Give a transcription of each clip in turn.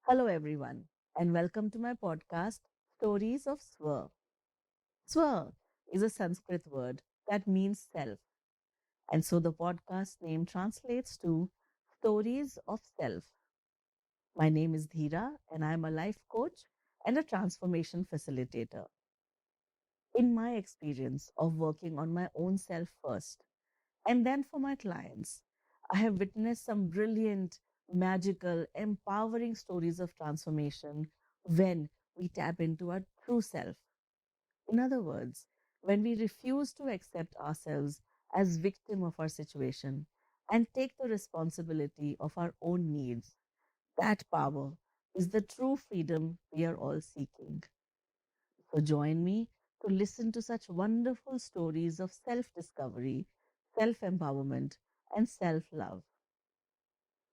Hello, everyone, and welcome to my podcast, Stories of Swa. Swa is a Sanskrit word that means self, and so the podcast name translates to Stories of Self. My name is Dhira, and I'm a life coach and a transformation facilitator. In my experience of working on my own self first, and then for my clients, I have witnessed some brilliant, magical, empowering stories of transformation when we tap into our true self. In other words, when we refuse to accept ourselves as victim of our situation and take the responsibility of our own needs, that power is the true freedom we are all seeking. So join me to listen to such wonderful stories of self discovery, self empowerment, and self love.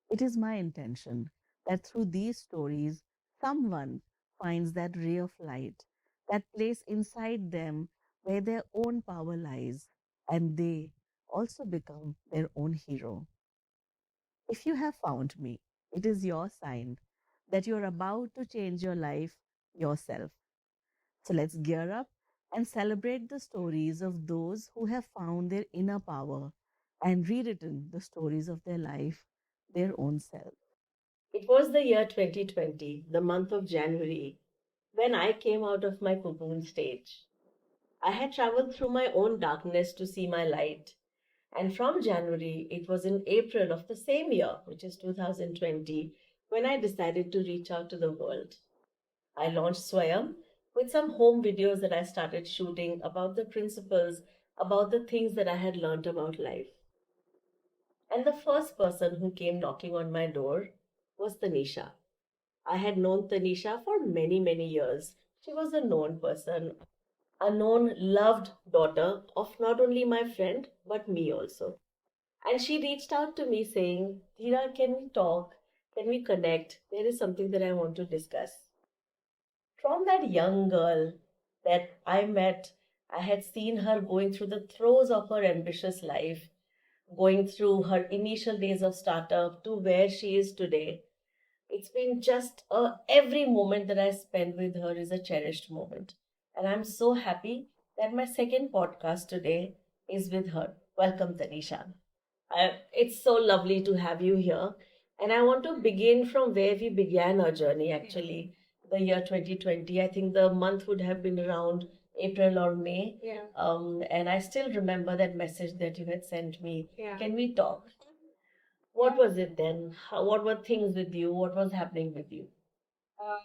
It is my intention that through these stories, someone finds that ray of light, that place inside them where their own power lies, and they also become their own hero. If you have found me, it is your sign that you are about to change your life yourself. So let's gear up and celebrate the stories of those who have found their inner power and rewritten the stories of their life, their own self. It was the year 2020, the month of January, when I came out of my cocoon stage. I had traveled through my own darkness to see my light. And from January, it was in April of the same year, which is 2020, when I decided to reach out to the world. I launched Swwayam with some home videos that I started shooting about the principles, about the things that I had learned about life. And the first person who came knocking on my door was Tanisha. I had known Tanisha for many, many years. She was a known person, a known, loved daughter of not only my friend, but me also. And she reached out to me saying, Dhira, can we talk? Can we connect? There is something that I want to discuss. From that young girl that I met, I had seen her going through the throes of her ambitious life, going through her initial days of startup to where she is today. It's been just every moment that I spend with her is a cherished moment. And I'm so happy that my second podcast today is with her. Welcome, Tanisha. It's so lovely to have you here. And I want to begin from where we began our journey, actually, the year 2020. I think the month would have been around April or May. Yeah. And I still remember that message that you had sent me. Yeah. Can we talk? What was it then? What were things with you? What was happening with you? Uh,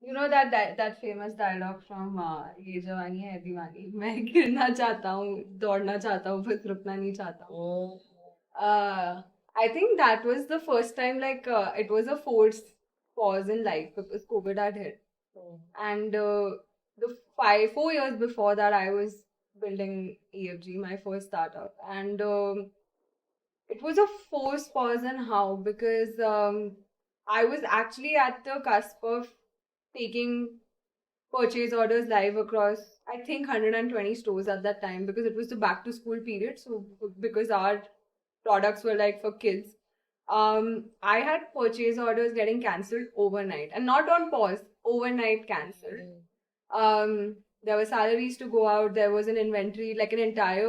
you know that famous dialogue from ये जवानी है दीवानी मैं गिरना चाहता हूँ दौड़ना चाहता हूँ बस रुकना नहीं चाहता हूँ. Oh, I think that was the first time it was a forced pause in life because COVID had hit. oh, And the 4 years before that, I was building EFG, my first startup. And it was a forced pause and how because I was actually at the cusp of taking purchase orders live across I think 120 stores at that time because it was the back to school period. So because our products were like for kids, I had purchase orders getting cancelled overnight and not on pause, overnight cancelled. There were salaries to go out. There was an inventory, like an entire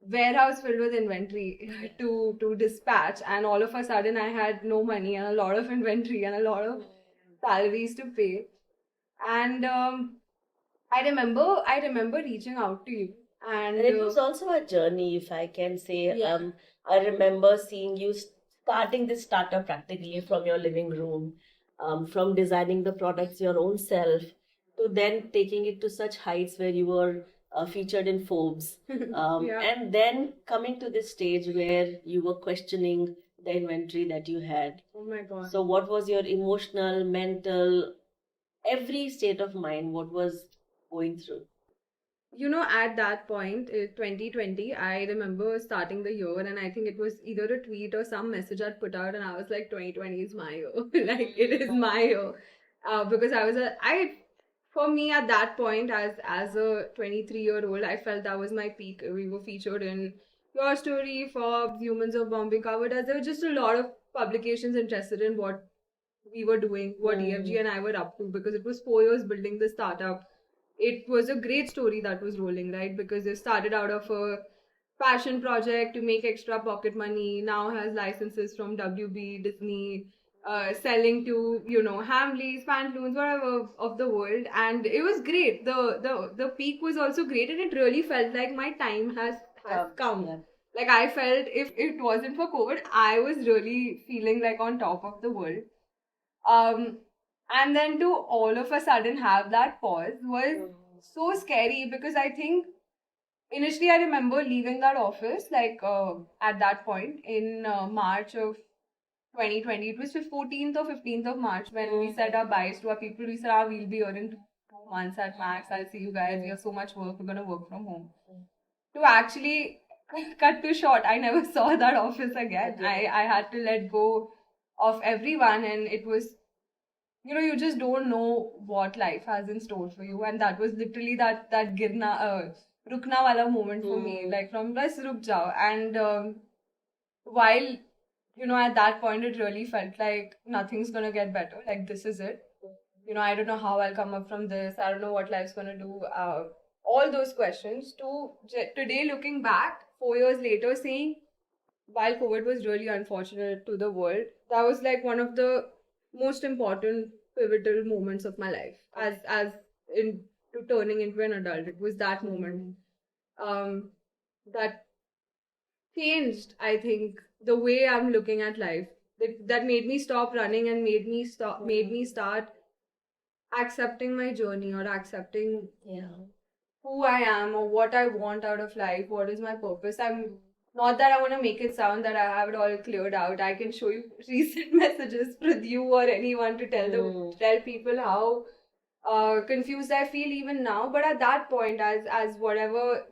warehouse filled with inventory to dispatch, and all of a sudden I had no money and a lot of inventory and a lot of salaries to pay. And I remember reaching out to you, and and it was also a journey, if I can say. yeah. I remember seeing you starting this startup practically from your living room, from designing the products your own self to then taking it to such heights where you were featured in Forbes, Yeah. and then coming to this stage where you were questioning the inventory that you had. Oh my God. So, what was your emotional, mental, every state of mind? What was going through? At that point, 2020, I remember starting the year, and I think it was either a tweet or some message I'd put out, and I was like, 2020 is my year. Like, it is my year. Because for me at that point, as a 23-year-old, I felt that was my peak. We were featured in Your Story, Forbes, Humans of Bombay covered as there were just a lot of publications interested in what we were doing, what EFG and I were up to, because it was 4 years building the startup. It was a great story that was rolling, right? Because it started out of a passion project to make extra pocket money, now has licenses from WB, Disney, selling to, Hamleys, Pantaloons, whatever of the world. And it was great. The peak was also great, and it really felt like my time has come. Yeah. Like, I felt if it wasn't for COVID, I was really feeling like on top of the world. Um, and then to all of a sudden have that pause was so scary, because I think initially I remember leaving that office like at that point in March of 2020. It was 14th or 15th of March when we said our byes to our people. We said, we'll be here in 2 months at max. I'll see you guys. We have so much work. We're going to work from home. To actually cut to short, I never saw that office again. I had to let go of everyone, and it was, you just don't know what life has in store for you. And that was literally that girna rukna wala moment for me, like from bas ruk jao. And while at that point it really felt like nothing's gonna get better, like this is it. I don't know how I'll come up from this. I don't know what life's gonna do. All those questions. To today, looking back 4 years later, saying while COVID was really unfortunate to the world, that was like one of the most important pivotal moments of my life as into turning into an adult. It was that moment that changed, I think, the way I'm looking at life. That made me stop running and made me start accepting my journey, or accepting who I am or what I want out of life, what is my purpose. I'm not that I want to make it sound that I have it all cleared out. I can show you recent messages with you or anyone to tell people how confused I feel even now. But at that point, as whatever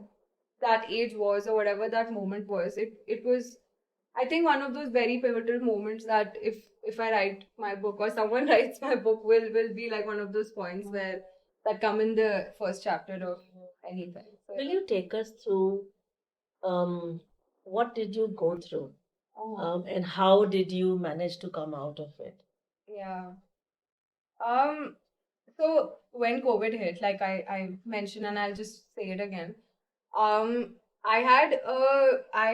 that age was or whatever that moment was, it was, I think, one of those very pivotal moments that if I write my book or someone writes my book, will be like one of those points where that come in the first chapter of anything. So, Will you take us through what did you go through and how did you manage to come out of it? yeah. Um. So when COVID hit, like I mentioned, and I'll just say it again. Um. I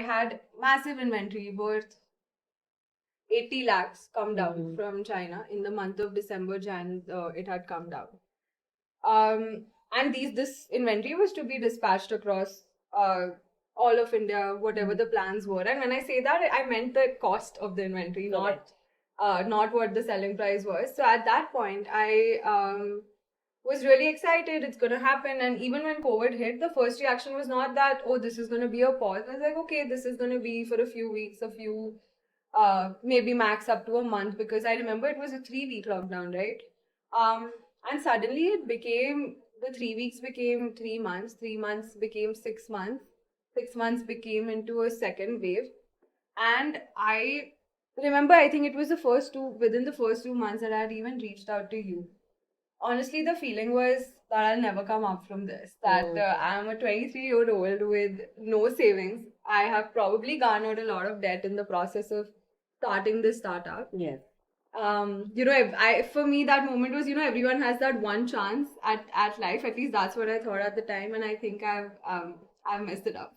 had massive inventory worth 80 lakhs come down from China in the month of December, Jan. It had come down. And this inventory was to be dispatched across all of India, whatever the plans were. And when I say that, I meant the cost of the inventory, not what the selling price was. So at that point, I was really excited. It's gonna happen. And even when COVID hit, the first reaction was not that, oh, this is gonna be a pause. I was like, okay, this is gonna be for a few weeks, maybe max up to a month, because I remember it was a 3-week lockdown, right? And suddenly the 3 weeks became 3 months, 3 months became 6 months, 6 months became into a second wave. And I remember, I think it was within the first 2 months that I had even reached out to you. Honestly, the feeling was that I'll never come up from this. That I'm a 23-year-old with no savings. I have probably garnered a lot of debt in the process of starting this startup. Yes. For me, that moment was, everyone has that one chance at life. At least that's what I thought at the time, and I think I've messed it up.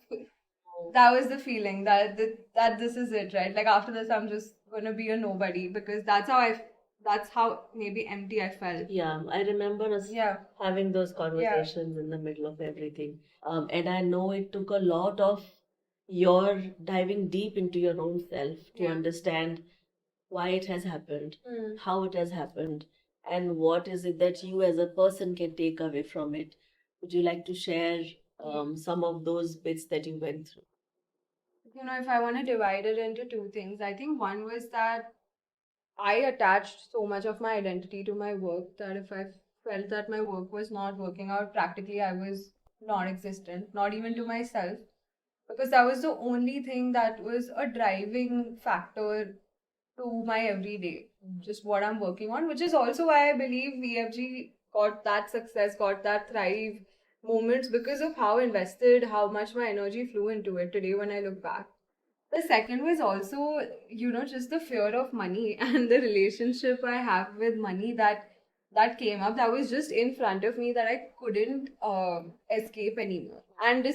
That was the feeling that this is it, right? Like, after this, I'm just gonna be a nobody, because that's how maybe empty I felt. Yeah, I remember us having those conversations in the middle of everything. And I know it took a lot of your diving deep into your own self to understand why it has happened, how it has happened, and what is it that you as a person can take away from it. Would you like to share some of those bits that you went through? If I want to divide it into two things, I think one was that I attached so much of my identity to my work that if I felt that my work was not working out, practically I was non existent, not even to myself, because that was the only thing that was a driving factor to my everyday, just what I'm working on, which is also why I believe VFG got that success, got that thrive moments, because of how invested, how much my energy flew into it today when I look back. The second was also, just the fear of money and the relationship I have with money that came up. That was just in front of me that I couldn't escape anymore. And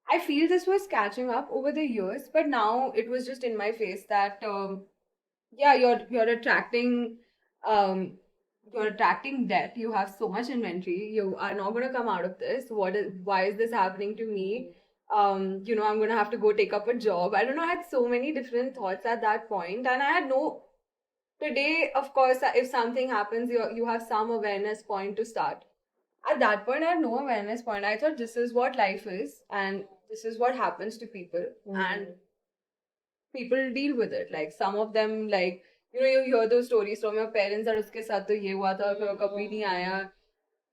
I feel this was catching up over the years, but now it was just in my face that yeah, um you're attracting debt. You have so much inventory. You are not going to come out of this. Why is this happening to me? I'm going to have to go take up a job. I don't know. I had so many different thoughts at that point, and I had no. Today, of course, if something happens, you have some awareness point to start. At that point, I had no awareness point. I thought this is what life is, and this is what happens to people, and people deal with it. Like some of them, like you hear those stories from your parents that uske साथ तो ये हुआ था फिर वो कभी नहीं आया.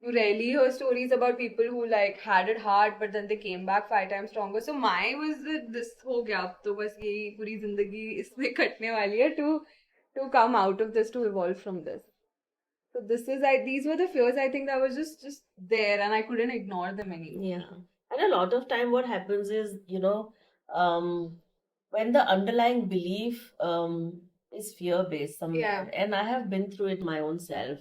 You rarely hear stories about people who like had it hard, but then they came back 5 times stronger. So my was this हो गया अब तो बस यही पूरी जिंदगी इसमें कटने वाली है to come out of this, to evolve from this. So these were the fears I think that was just there and I couldn't ignore them anymore. Yeah. And a lot of time, what happens is, when the underlying belief is fear based somewhere, Yeah. and I have been through it my own self,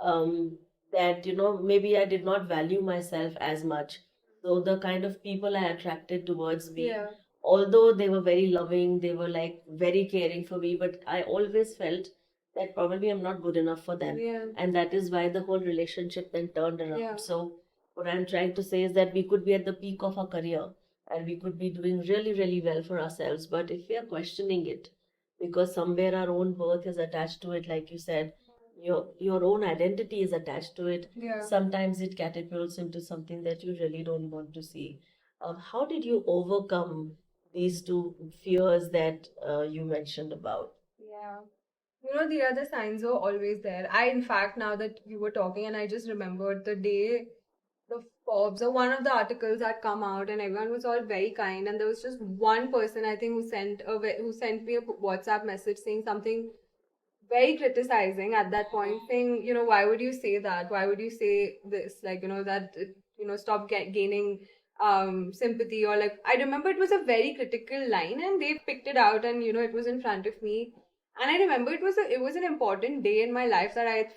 um, that, maybe I did not value myself as much. So the kind of people I attracted towards me, Yeah. although they were very loving, they were like very caring for me, but I always felt that probably I'm not good enough for them. Yeah. And that is why the whole relationship then turned around. Yeah. So what I'm trying to say is that we could be at the peak of our career and we could be doing really, really well for ourselves. But if we are questioning it, because somewhere our own worth is attached to it, like you said, your own identity is attached to it. Yeah. Sometimes it catapults into something that you really don't want to see. How did you overcome these two fears that you mentioned about? Yeah. The other signs were always there. In fact, now that you were talking, and I just remembered the day the Forbes or one of the articles had come out, and everyone was all very kind. And there was just one person I think who sent me a WhatsApp message saying something very criticizing at that point, saying, why would you say that? Why would you say this? Like, that, stop gaining sympathy, or like, I remember it was a very critical line and they picked it out and, it was in front of me. And I remember it was an important day in my life that I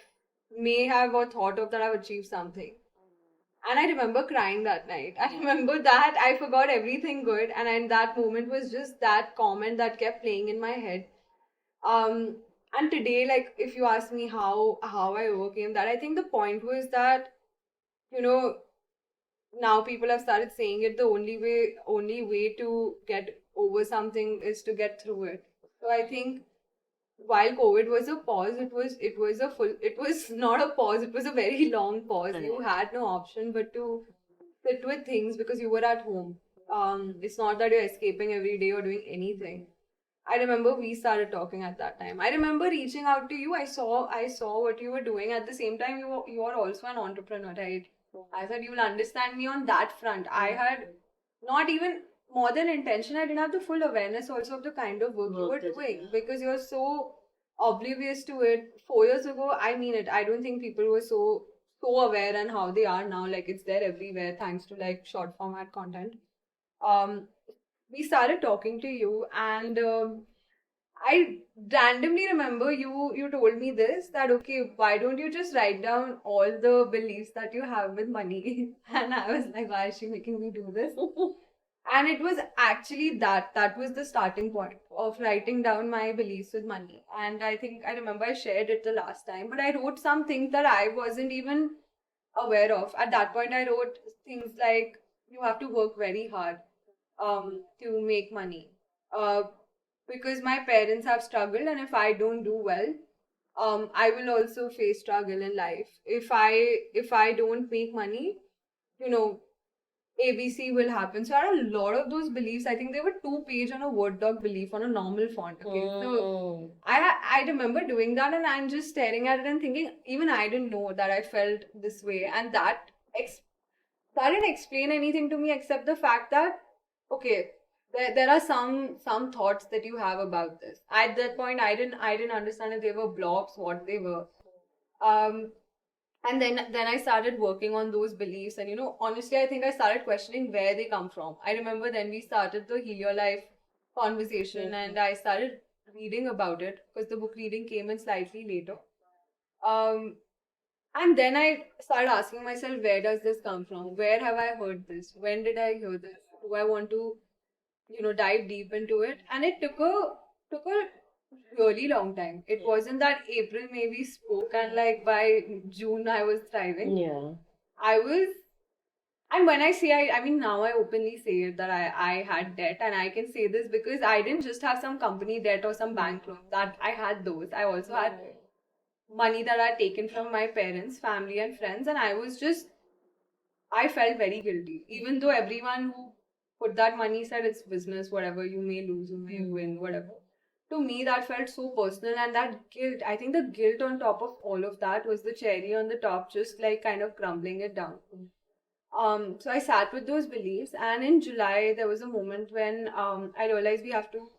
may have or thought of that I've achieved something. And I remember crying that night. I remember that I forgot everything good. And in that moment was just that comment that kept playing in my head. Um, and today, like if you ask me how I overcame that, I think the point was that, you know, now people have started saying it, the only way to get over something is to get through it. So I think while COVID was a pause, it was not a pause, it was a very long pause. You had no option but to sit with things because you were at home. It's not that you're escaping every day or doing anything. I remember we started talking at that time. I remember reaching out to you. I saw what you were doing. At the same time, you are also an entrepreneur, right? I thought you will understand me on that front. I had not even more than intention. I didn't have the full awareness also of the kind of work you were doing because you're so oblivious to it. 4 years ago, I mean it. I don't think people were so aware and how they are now. Like it's there everywhere thanks to like short format content. Um, we started talking to you and I randomly remember you told me this that okay, why don't you just write down all the beliefs that you have with money? And I was like, why is she making me do this? And it was actually that was the starting point of writing down my beliefs with money. And I think I remember I shared it the last time, but I wrote some things that I wasn't even aware of. At that point, I wrote things like you have to work very hard to make money. Uh, because my parents have struggled, and if I don't do well, I will also face struggle in life. If I don't make money, you know, ABC will happen. So I had a lot of those beliefs. I think they were 2 page on a Word doc belief on a normal font. Okay, so I remember doing that, and I'm just staring at it and thinking, even I didn't know that I felt this way, and that didn't explain anything to me except the fact that okay, there are some thoughts that you have about this. At that point, I didn't understand if they were blocks, what they were. Um, and then I started working on those beliefs, and honestly, I think I started questioning where they come from. I remember then we started the Heal Your Life conversation, and I started reading about it because the book reading came in slightly later. Um, and then I started asking myself, where does this come from? Where have I heard this? When did I hear this? Do I want to, dive deep into it? And it took a really long time. It wasn't that April May we spoke and like by June I was thriving. Yeah. I was, and when I say I mean now I openly say it that I had debt, and I can say this because I didn't just have some company debt or some bank loan. That I had those. I also had money that I had taken from my parents, family, and friends, and I felt very guilty. Even though everyone who put that money said it's business, whatever, you may lose, you may win, whatever. To me, that felt so personal, and that guilt, I think the guilt on top of all of that was the cherry on the top, just like kind of crumbling it down. So I sat with those beliefs, and in July, there was a moment when I realized we have to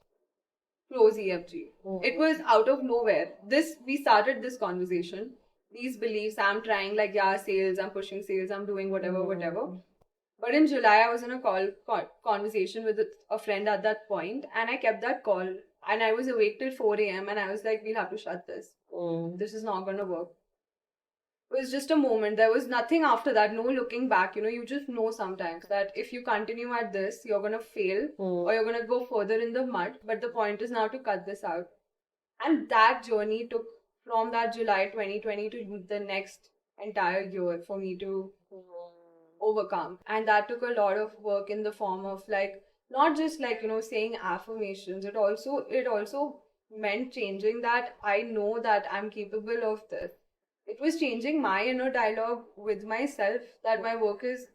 close EFG. It was out of nowhere. We started this conversation, these beliefs. I'm trying, like, yeah, sales, I'm pushing sales, I'm doing whatever, whatever. But in July, I was in a conversation with a friend at that point, and I kept that call. And I was awake till 4 a.m. and I was like, we'll have to shut this. This is not going to work. It was just a moment. There was nothing after that, no looking back. You just know sometimes that if you continue at this, you're going to fail or you're going to go further in the mud. But the point is now to cut this out. And that journey took from that July 2020 to the next entire year for me to overcome. And that took a lot of work in the form of like not just like saying affirmations. It also meant changing that I know that I'm capable of this. It was changing my inner dialogue with myself that my work is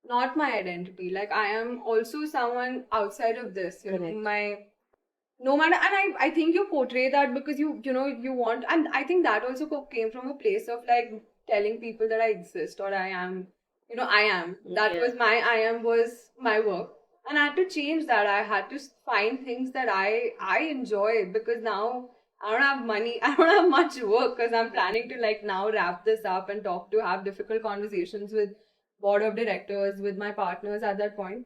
not my identity. Like I am also someone outside of this. Correct. My no matter, and I think you portray that because you want, and I think that also came from a place of like telling people that I exist or I am, I am. That was my I am was my work, and I had to change that. I had to find things that I enjoy because now I don't have money. I don't have much work because I'm planning to like now wrap this up and have difficult conversations with board of directors, with my partners at that point.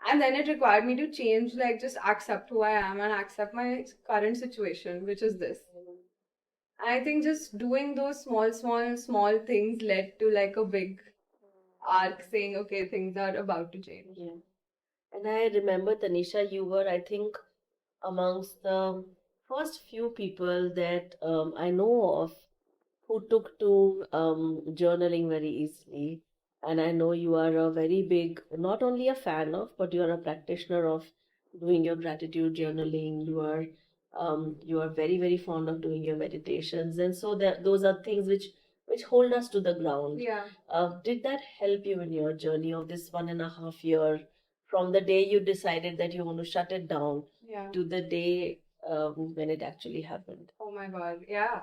And then it required me to change, like just accept who I am and accept my current situation, which is this. And I think just doing those small things led to like a big arc saying, okay, things are about to change. Yeah. And I remember, Tanisha, you were, I think, amongst the first few people that I know of who took to journaling very easily. And I know you are a very big, not only a fan of, but you are a practitioner of doing your gratitude journaling. You are very, very fond of doing your meditations. And so that those are things which hold us to the ground. Yeah. Did that help you in your journey of this 1.5 year, from the day you decided that you want to shut it down Yeah. to the day when it actually happened? Oh my God. Yeah.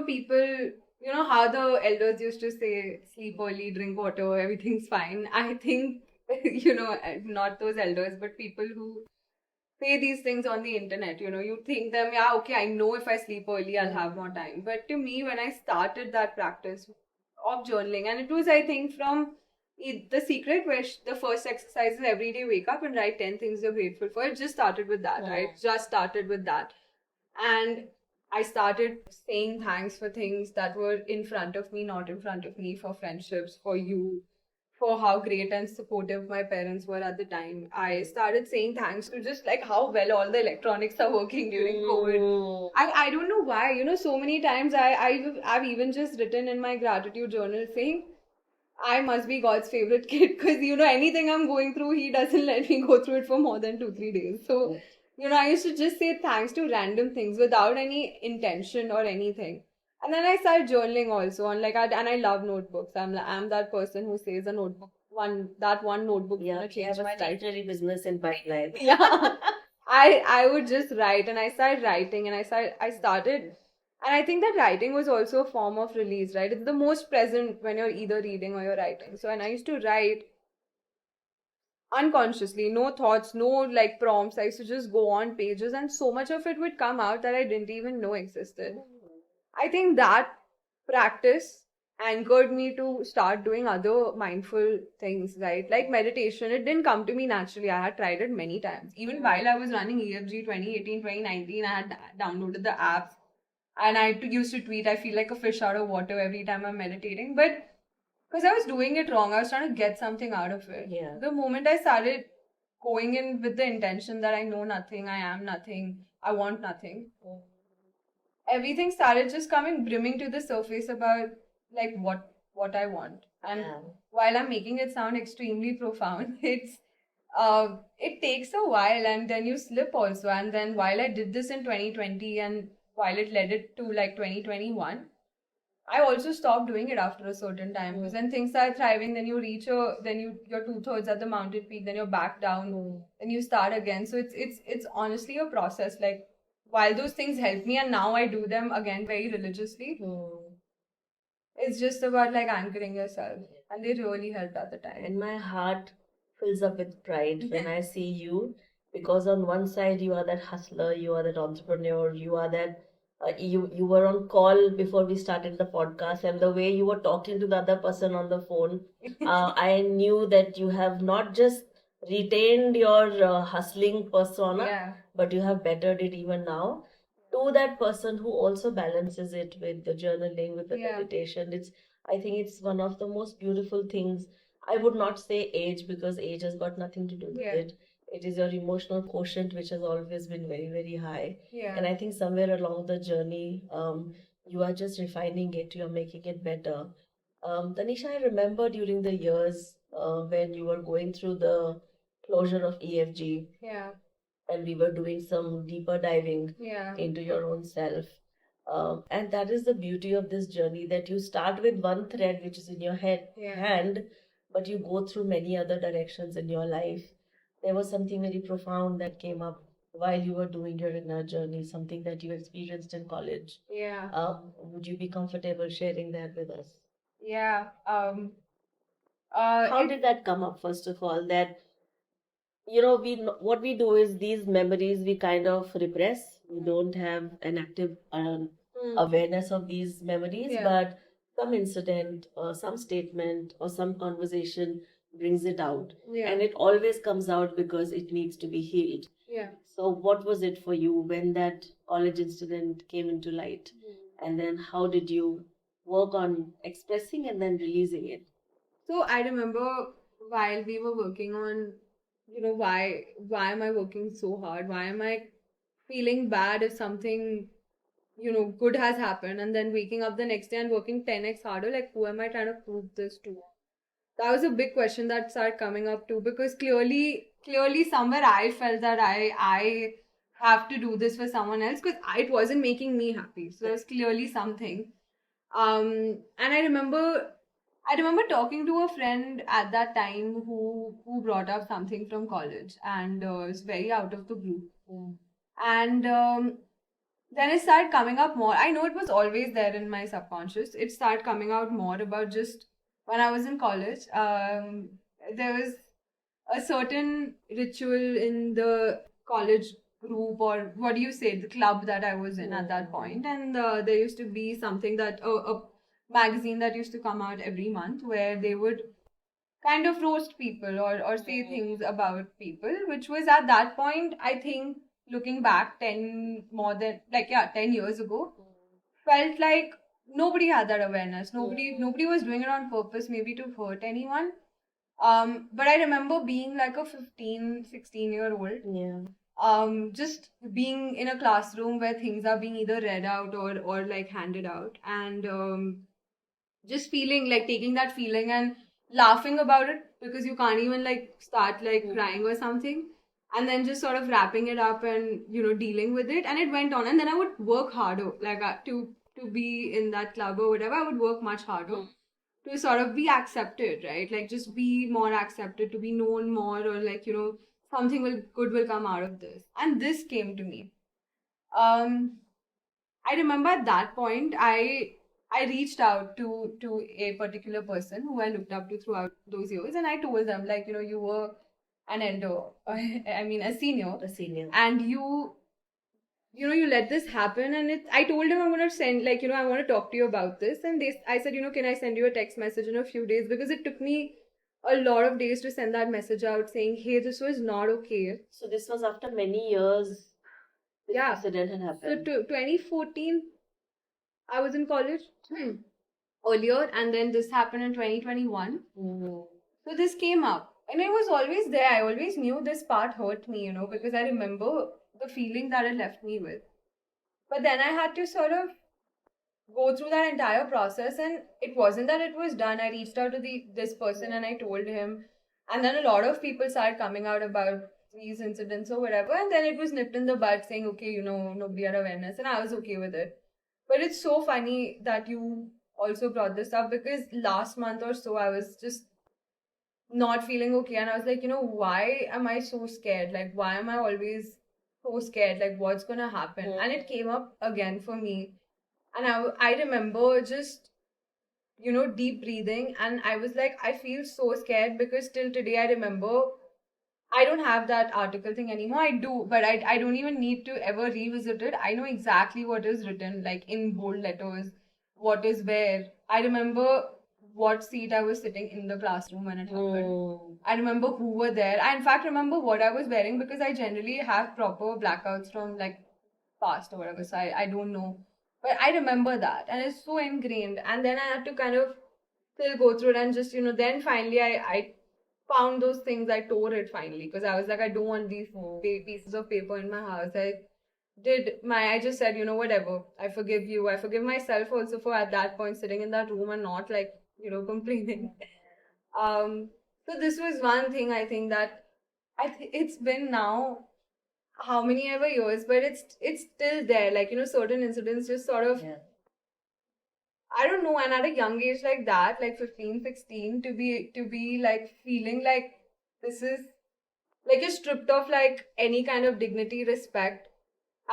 People, how the elders used to say, sleep early, drink water, everything's fine. I think, not those elders, but people who say these things on the internet, you think them, yeah, okay, I know if I sleep early, I'll have more time. But to me, when I started that practice of journaling, and it was, I think, from The Secret, where the first exercise is every day wake up and write 10 things you're grateful for. It just started with that, right? Just started with that. And I started saying thanks for things that were in front of me, not in front of me, for friendships, for you, for how great and supportive my parents were at the time. I started saying thanks to just like how well all the electronics are working during COVID. I don't know why, so many times I've even just written in my gratitude journal saying, I must be God's favorite kid because, anything I'm going through, He doesn't let me go through it for more than 2-3 days. So, I used to just say thanks to random things without any intention or anything. And then I started journaling also and I love notebooks. I'm that person who says a notebook, one notebook Yeah, gonna we have change a my life. stationery business in pipeline. Yeah. I would just write, and I started writing, and I started, and I think that writing was also a form of release, right? It's the most present when you're either reading or you're writing. So, and I used to write unconsciously, no thoughts, no like prompts. I used to just go on pages, and so much of it would come out that I didn't even know existed. I think that practice anchored me to start doing other mindful things, right? Like meditation. It didn't come to me naturally. I had tried it many times. Even while I was running EFG 2018, 2019, I had downloaded the app and I used to tweet, I feel like a fish out of water every time I'm meditating. But because I was doing it wrong, I was trying to get something out of it. Yeah. The moment I started going in with the intention that I know nothing, I am nothing, I want nothing, everything started just coming brimming to the surface about like what I want. And Yeah. while I'm making it sound extremely profound, it takes a while and then you slip also. And then while I did this in 2020 and while it led it to like 2021, I also stopped doing it after a certain time because when things are thriving, then you reach you're 2/3 at the mountain peak, then you're back down, then you start again. So it's honestly a process. Like while those things help me and now I do them again very religiously, it's just about like anchoring yourself, and they really helped at the time. And my heart fills up with pride when I see you, because on one side you are that hustler, you are that entrepreneur, you are that you were on call before we started the podcast, and the way you were talking to the other person on the phone, I knew that you have not just retained your hustling persona, Yeah. but you have bettered it even now to that person who also balances it with the journaling, with the Yeah. meditation. I think it's one of the most beautiful things. I would not say age, because age has got nothing to do with Yeah. it. It is your emotional quotient, which has always been very, very high. Yeah. And I think somewhere along the journey, you are just refining it, you are making it better. Tanisha, I remember during the years when you were going through the closure of EFG, Yeah. and we were doing some deeper diving Yeah. into your own self. And that is the beauty of this journey, that you start with one thread which is in your hand, but you go through many other directions in your life. There was something very profound that came up while you were doing your inner journey, something that you experienced in college. Yeah. Would you be comfortable sharing that with us? Yeah. How did that come up, first of all? That what we do is these memories we kind of repress. We don't have an active awareness of these memories, Yeah. but some incident or some statement or some conversation brings it out. Yeah. And it always comes out because it needs to be healed. Yeah. So what was it for you when that college incident came into light? And then how did you work on expressing and then releasing it? So I remember while we were working on, why am I working so hard? Why am I feeling bad if something, good has happened, and then waking up the next day and working 10x harder? Like, who am I trying to prove this to? That was a big question that started coming up too, because clearly somewhere I felt that I have to do this for someone else because it wasn't making me happy. So there was clearly something. And I remember talking to a friend at that time who brought up something from college, and it was very out of the blue. And then it started coming up more. I know it was always there in my subconscious. It started coming out more about just when I was in college. There was a certain ritual in the college group, or what do you say, the club that I was in at that point. And there used to be something that a magazine that used to come out every month where they would kind of roast people or say things about people, which was at that point, I think, looking back 10 years ago, felt like nobody had that awareness. Nobody was doing it on purpose, maybe to hurt anyone. But I remember being like a 15, 16-year old. Yeah. Just being in a classroom where things are being either read out or like handed out, and just feeling like taking that feeling and laughing about it because you can't even like start like crying or something, and then just sort of wrapping it up and dealing with it. And it went on, and then I would work harder, like to be in that club or whatever. I would work much harder to sort of be accepted, right? Like just be more accepted, to be known more, or like something good will come out of this. And this came to me. um I remember at that point, I reached out to a particular person who I looked up to throughout those years, and I told them, like, you were an elder, I mean a senior, A senior. and you you let this happen. And I told him I'm going to send, like, I want to talk to you about this. And I said, can I send you a text message in a few days? Because it took me a lot of days to send that message out saying, hey, this was not okay. So this was after many years this Yeah. incident had So happened. 2014, I was in college earlier, and then this happened in 2021. So this came up, and it was always there. I always knew this part hurt me, because I remember the feeling that it left me with. But then I had to sort of go through that entire process, and it wasn't that it was done. I reached out to this person and I told him, and then a lot of people started coming out about these incidents or whatever, and then it was nipped in the bud saying, okay, nobody had awareness, and I was okay with it. But it's so funny that you also brought this up, because last month or so I was just not feeling okay, and I was like, why am I so scared? Like, why am I always so scared? Like, what's gonna happen? And it came up again for me, and I remember just deep breathing, and I was like, I feel so scared, because till today I remember I don't have that article thing anymore. I do, but I don't even need to ever revisit it. I know exactly what is written, like in bold letters, what is where. I remember what seat I was sitting in the classroom when it happened. I remember who were there. I, in fact, remember what I was wearing, because I generally have proper blackouts from like past or whatever. So I don't know. But I remember that, and it's so ingrained. And then I had to kind of still go through it, and just, then finally I found those things. I tore it finally, because I was like, I don't want these pieces of paper in my house. I just said, whatever. I forgive you. I forgive myself also for at that point sitting in that room and not like, complaining. Um, so this was one thing I think that it's been now how many ever years, but it's still there. Like, certain incidents just sort of, I don't know, and at a young age like that, like 15, 16, to be like feeling like this is like you're stripped of like any kind of dignity, respect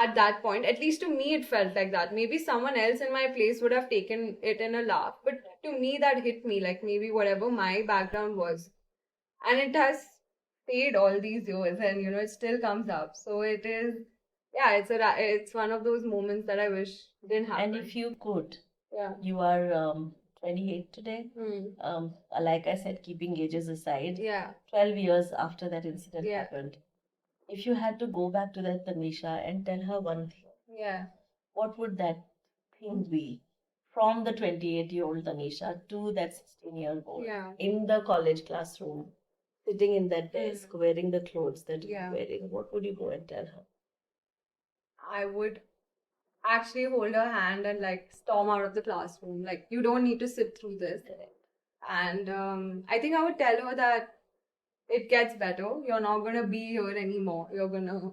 at that point. At least to me, it felt like that. Maybe someone else in my place would have taken it in a laugh, but to me, that hit me like maybe whatever my background was, and it has stayed all these years, and it still comes up. So it is, yeah, it's one of those moments that I wish didn't happen. And if you could, Yeah. you are 28 today. Like I said, keeping ages aside, Yeah. 12 years after that incident Yeah. happened, if you had to go back to that Tanisha and tell her one thing, Yeah. what would that thing be? From the 28-year-old Tanisha to that 16-year-old Yeah. in the college classroom, sitting in that desk, wearing the clothes that Yeah. you're wearing, what would you go and tell her? I would actually hold her hand and like storm out of the classroom. Like, you don't need to sit through this. And I think I would tell her that it gets better. You're not gonna be here anymore. You're gonna,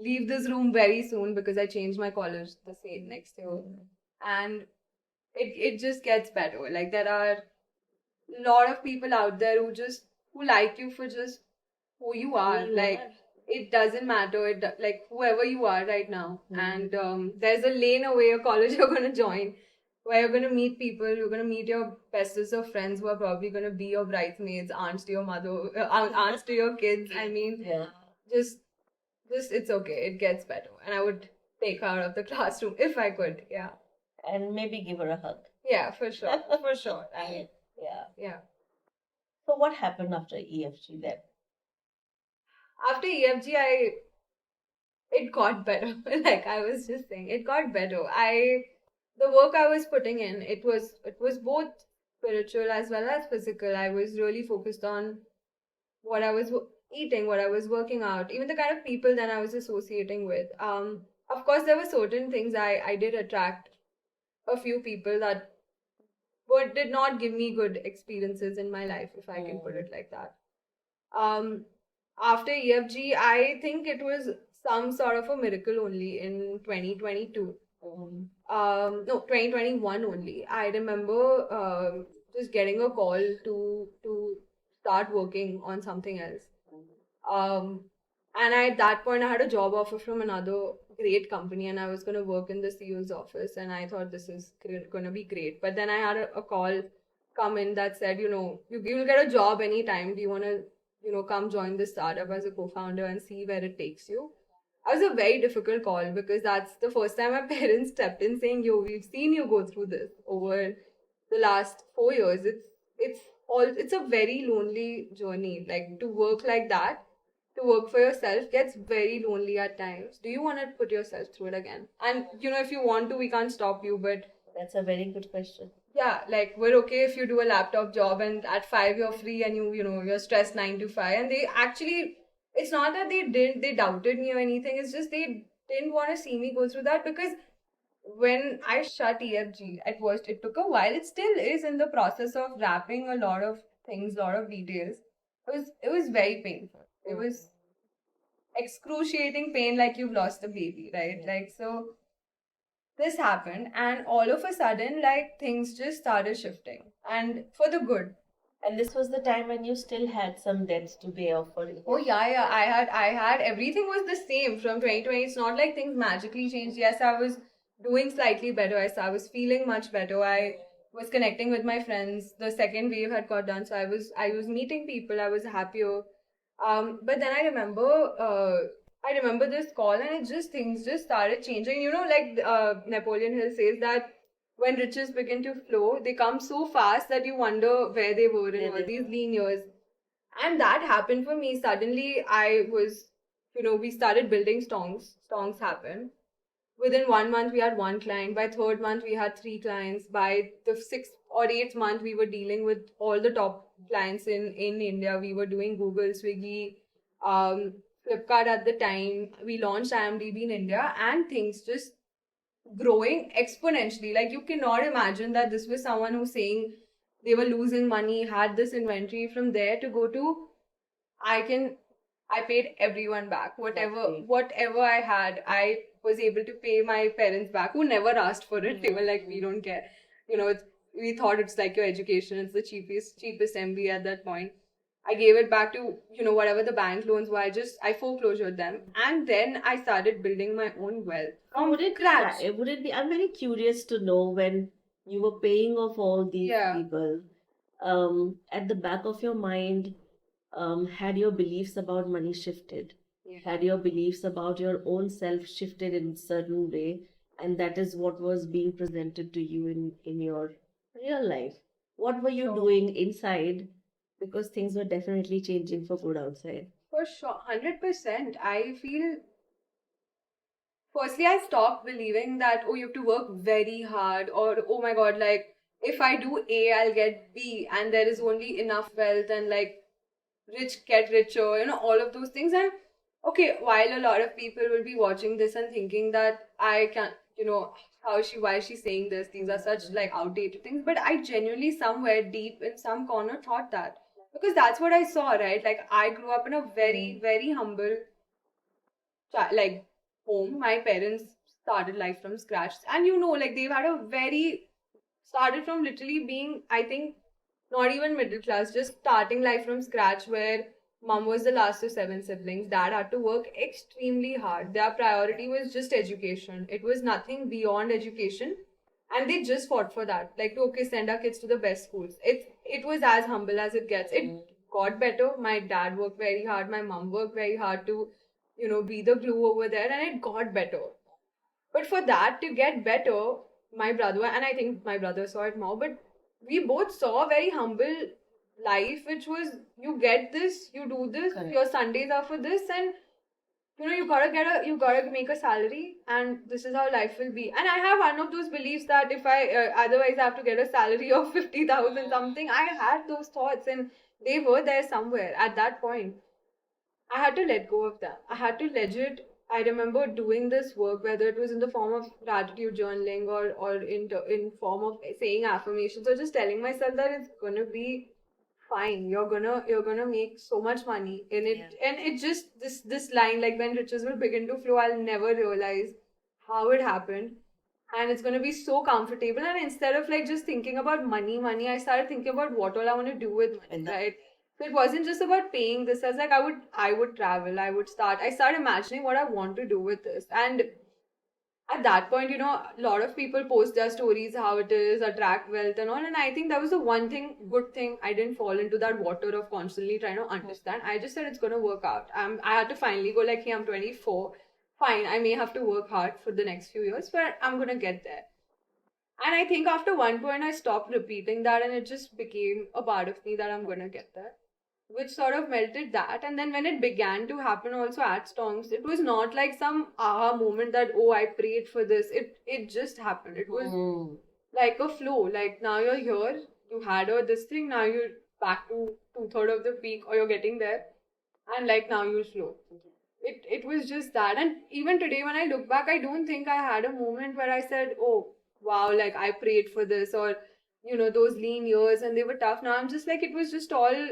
leave this room very soon, because I changed my college the same next year. And it just gets better. Like, there are a lot of people out there who like you for just who you are. Like, it doesn't matter. Like, whoever you are right now. And there's a lane away, a college you're gonna join, where you're gonna meet people. You're gonna meet your bestest of friends, who are probably gonna be your bridesmaids, aunts to your mother, aunts to your kids. I mean, just it's okay. It gets better, and I would take her out of the classroom if I could. Yeah. And maybe give her a hug. Yeah, for sure. For sure. Yeah. Yeah. So what happened after EFG then? After EFG, it got better. Like I was just saying, it got better. The work I was putting in, it was both spiritual as well as physical. I was really focused on what I was eating, what I was working out, even the kind of people that I was associating with. Of course, there were certain things I did attract a few people that did not give me good experiences in my life, if I can put it like that. Um, After EFG, I think it was some sort of a miracle only in 2022. No, 2021 only. I remember just getting a call to start working on something else. Um, and at that point, I had a job offer from another great company, and I was going to work in the CEO's office. And I thought this is going to be great. But then I had a call come in that said, you'll get a job anytime. Do you want to, come join this startup as a co-founder and see where it takes you? that was a very difficult call because that's the first time my parents stepped in saying, "Yo, we've seen you go through this over the last 4 years." It's a very lonely journey. Like to work like that, to work for yourself gets very lonely at times. Do you want to put yourself through it again? And if you want to, we can't stop you, but That's a very good question. yeah, like we're okay if you do a laptop job and at 5 you're free and you're stressed 9 to 5, and they actually, it's not that they doubted me or anything, it's just they didn't want to see me go through that because when I shut EFG, at first it took a while. It still is in the process of wrapping a lot of things, a lot of details. It was very painful. It was excruciating pain, like you've lost a baby, right? Like so this happened, and all of a sudden, like things just started shifting, and for the good. And this was the time when you still had some debts to pay off for it. Oh yeah, yeah. I had everything was the same from 2020. It's not like things magically changed. Yes, I was doing slightly better. I was feeling much better. I was connecting with my friends. The second wave had got done, so I was meeting people. I was happier. But then I remember this call, and things just started changing. Like Napoleon Hill says that when riches begin to flow, they come so fast that you wonder where they were in all these lean years. And that happened for me. Suddenly, we started building stongs. Stongs happened. Within 1 month, we had one client. By third month, we had three clients. By the sixth or eighth month, we were dealing with all the top clients in India. We were doing Google, Swiggy, Flipkart at the time. We launched IMDb in India, and things just growing exponentially. Like you cannot imagine that this was someone who's saying they were losing money, had this inventory, from there to go to I can I paid everyone back. Whatever I had, I was able to pay my parents back who never asked for it. They were like, we don't care. We thought it's like your education, it's the cheapest MBA at that point. I gave it back to, whatever the bank loans were. I foreclosured them. And then I started building my own wealth from scratch. Would it be? I'm very curious to know when you were paying off all these Yeah. people. At the back of your mind, had your beliefs about money shifted? Yeah. Had your beliefs about your own self shifted in a certain way? And that is what was being presented to you in your real life. What were you So- doing inside? Because things were definitely changing for good outside. For sure, 100%. I feel, firstly, I stopped believing that, oh, you have to work very hard, or, oh my God, like, if I do A, I'll get B, and there is only enough wealth, and like, rich get richer, all of those things. And okay, while a lot of people will be watching this and thinking that I can't, why is she saying this? These are such like outdated things. But I genuinely, somewhere deep in some corner, thought that because that's what I saw, right? Like, I grew up in a very, very humble like home. My parents started life from scratch, and like they've had a very started from literally being, I think, not even middle class, just starting life from scratch, where mom was the last of seven siblings. Dad had to work extremely hard. Their priority was just education. It was nothing beyond education. And they just fought for that. Like, okay, send our kids to the best schools. It was as humble as it gets. It got better. My dad worked very hard. My mom worked very hard to, be the glue over there, and it got better. But for that to get better, my brother, and I think my brother saw it more, but we both saw a very humble life, which was, you get this, you do this, Correct. your Sundays are for this, and you gotta make a salary, and this is how life will be. And I have one of those beliefs that if I otherwise I have to get a salary of 50,000 something. I had those thoughts, and they were there somewhere at that point. I had to let go of that. I had to legit. I remember doing this work, whether it was in the form of gratitude journaling, or in form of saying affirmations, or just telling myself that it's gonna be fine. You're gonna make so much money in it. Yeah. And it just, this line, like, when riches will begin to flow, I'll never realize how it happened. And it's gonna be so comfortable. And instead of like just thinking about money, I started thinking about what all I want to do with money, And that- right? So it wasn't just about paying this. I was like, I would travel. I started imagining what I want to do with this. And at that point, a lot of people post their stories, how it is, attract wealth and all. And I think that was the one thing, good thing, I didn't fall into that water of constantly trying to understand. I just said it's going to work out. I had to finally go like, hey, I'm 24. fine, I may have to work hard for the next few years, but I'm gonna get there. And I think after one point, I stopped repeating that, and it just became a part of me that I'm gonna get there, which sort of melted that. And then when it began to happen also at Stonks, it was not like some aha moment that, oh, I prayed for this. It just happened. It was like a flow. Like now you're here, you had this thing, now you're back to two-thirds of the peak, or you're getting there, and like now you'll flow. It was just that. And even today when I look back, I don't think I had a moment where I said, oh wow, like I prayed for this, or those lean years and they were tough. Now I'm just like, it was just all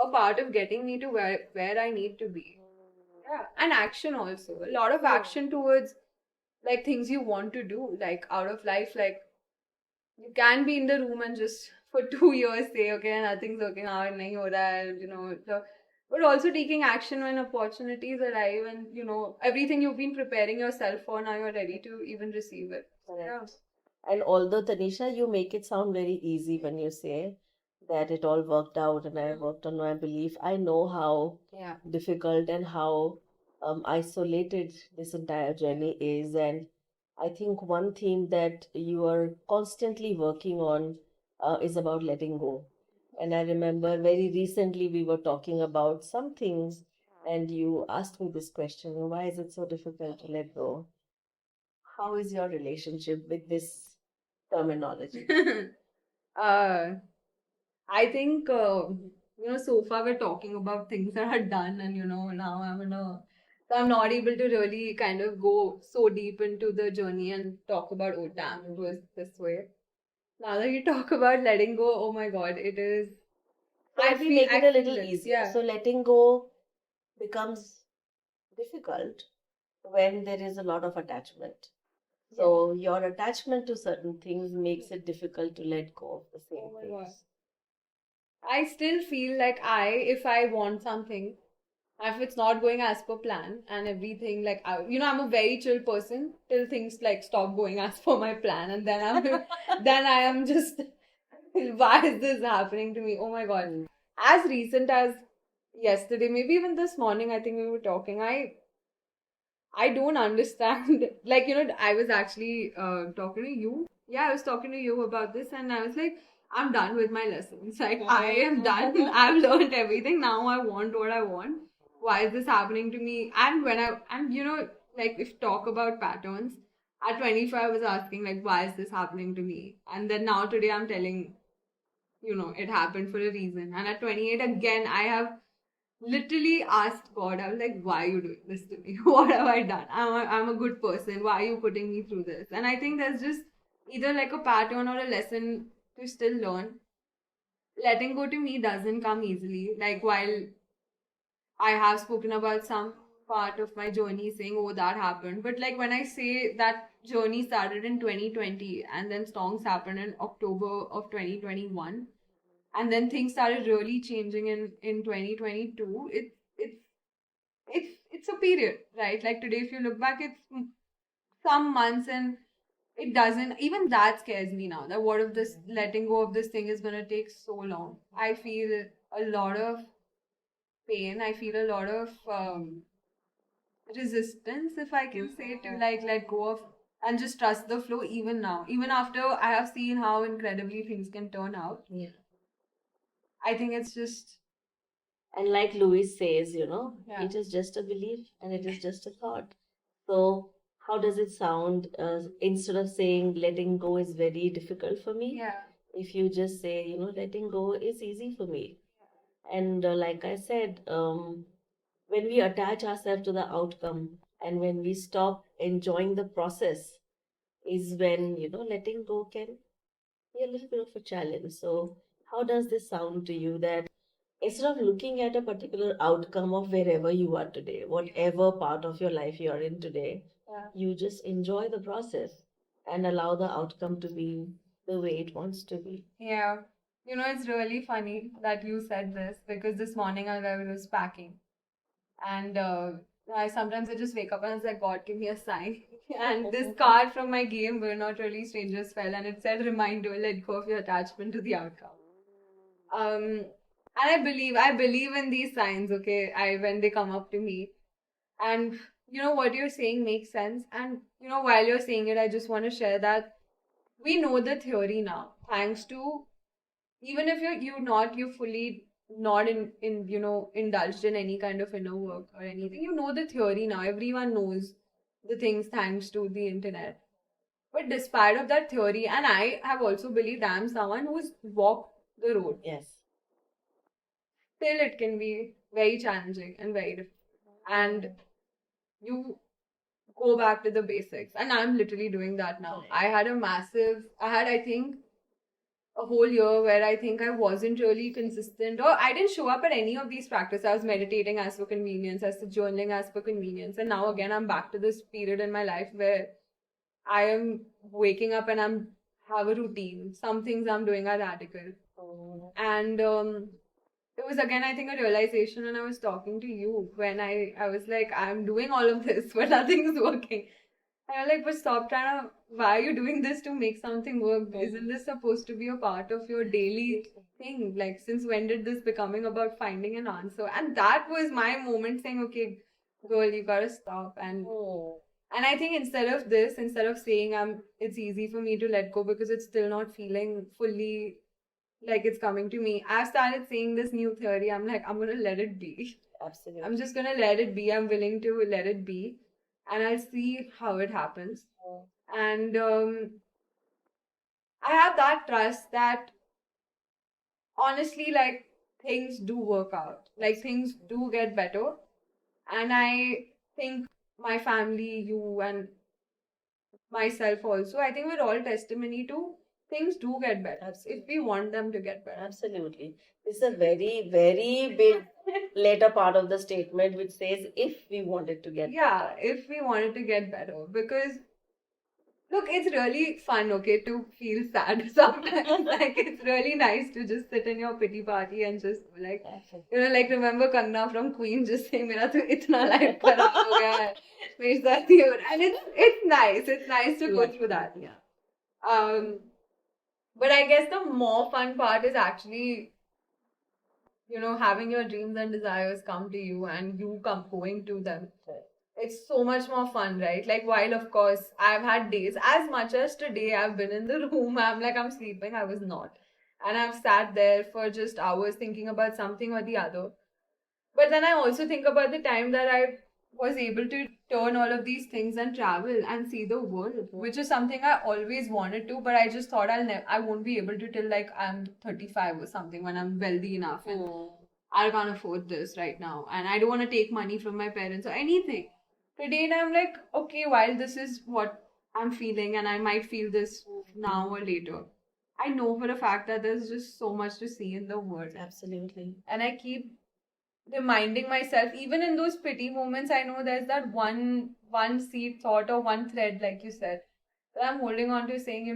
a part of getting me to where I need to be. Yeah. And action also. A lot of action towards like things you want to do, like out of life. Like you can be in the room and just for 2 years say, okay, nothing's working out, nahi ho raha hai, but also taking action when opportunities arrive, and everything you've been preparing yourself for, now you're ready to even receive it. Yeah. Correct. And although, Tanisha, you make it sound very easy when you say that it all worked out and I worked on my belief, I know how Yeah. difficult and how isolated this entire journey is. And I think one theme that you are constantly working on is about letting go. And I remember very recently we were talking about some things, and you asked me this question: why is it so difficult to let go? How is your relationship with this terminology? uh, I think, so far we're talking about things that are done, and now so I'm not able to really kind of go so deep into the journey and talk about, oh, damn, it was this way. Now that you talk about letting go, oh my God, it is. So if we make it a little easier, Yeah. so letting go becomes difficult when there is a lot of attachment. So your attachment to certain things makes it difficult to let go of the same Oh my God. things. I still feel like if I want something, if it's not going as per plan and everything, like, I'm a very chill person till things like stop going as per my plan, and then then I am just, why is this happening to me? Oh my God. As recent as yesterday, maybe even this morning, I think we were talking. I don't understand. Like, I was actually talking to you. Yeah, I was talking to you about this, and I was like, I'm done with my lessons. Like, I am done. I've learned everything. Now I want what I want. Why is this happening to me? And like, if talk about patterns, at 25, I was asking, like, why is this happening to me? And then now today, I'm telling, it happened for a reason. And at 28, again, I have literally asked God, I was like, why are you doing this to me? What have I done? I'm a good person. Why are you putting me through this? And I think there's just either like a pattern or a lesson to still learn. Letting go to me doesn't come easily. Like, while I have spoken about some part of my journey saying, oh, that happened. But like when I say that journey started in 2020 and then songs happened in October of 2021, and then things started really changing in 2022, it's a period, right? Like today, if you look back, it's some months, and it doesn't even that scares me now. That what if this letting go of this thing is gonna take so long? I feel a lot of pain. I feel a lot of resistance, if I can say, to like let go of and just trust the flow. Even now, even after I have seen how incredibly things can turn out, Yeah. I think it's just And like Louis says, yeah. it is just a belief and it is just a thought. So, how does it sound? Instead of saying letting go is very difficult for me, Yeah. if you just say, letting go is easy for me. And like I said, when we attach ourselves to the outcome and when we stop enjoying the process, is when, letting go can be a little bit of a challenge. So, how does this sound to you that instead of looking at a particular outcome of wherever you are today, whatever part of your life you are in today, you just enjoy the process and allow the outcome to be the way it wants to be? Yeah. It's really funny that you said this because this morning I was packing, and I just wake up and I was like, God, give me a sign. And this card from my game, We're Not Really Strangers, fell, and it said, reminder, let go of your attachment to the outcome. And I believe in these signs, okay, when they come up to me. And what you're saying makes sense. And, while you're saying it, I just want to share that we know the theory now, thanks to, even if you fully not in indulged in any kind of inner work or anything, the theory now. Everyone knows the things thanks to the internet. But despite of that theory, and I have also believed I'm someone who's walked the road. Yes. Still, it can be very challenging and very difficult. And you go back to the basics. And I'm literally doing that now. I had, I think, a whole year where I think I wasn't really consistent, or I didn't show up at any of these practices. I was meditating as for convenience, as for journaling as for convenience. And now again, I'm back to this period in my life where I am waking up and I'm have a routine. Some things I'm doing are radical. And it was again, I think, a realization when I was talking to you, when I was like, I'm doing all of this, but nothing's working. And I'm like, but stop trying to, why are you doing this to make something work? Isn't this supposed to be a part of your daily thing? Like, since when did this becoming about finding an answer? And that was my moment saying, okay, girl, you gotta stop. And I think instead of saying it's easy for me to let go because it's still not feeling fully like it's coming to me, I've started saying this new theory. I'm like, I'm gonna let it be. Absolutely. I'm just gonna let it be. I'm willing to let it be, and I'll see how it happens. And I have that trust that honestly, like, things do work out. Like, things do get better. And I think my family, you, and myself also, I think we're all testimony to things do get better. Absolutely. If we want them to get better. Absolutely. This is a very, very big later part of the statement which says if we want it to get Yeah, if we wanted to get better. Because look, it's really fun, okay, to feel sad sometimes. Like, it's really nice to just sit in your pity party and just, like, like, remember Kanna from Queen just saying, Mera to itna life kharab ho gaya hai. Mere saath ye ho raha hai. And it's nice. It's nice to go through that. Yeah. But I guess the more fun part is actually, having your dreams and desires come to you and you come going to them. It's so much more fun, right? Like, while of course I've had days, as much as today I've been in the room, I'm like, I'm sleeping, I was not. And I've sat there for just hours thinking about something or the other. But then I also think about the time that I was able to turn all of these things and travel and see the world, which is something I always wanted to, but I just thought I won't be able to till like I'm 35 or something, when I'm wealthy enough and I can't afford this right now and I don't want to take money from my parents or anything. Today I'm like, okay, while this is what I'm feeling and I might feel this now or later, I know for a fact that there's just so much to see in the world. Absolutely. And I keep reminding myself, even in those pity moments, I know there's that one seed thought or one thread, like you said, that I'm holding on to, saying,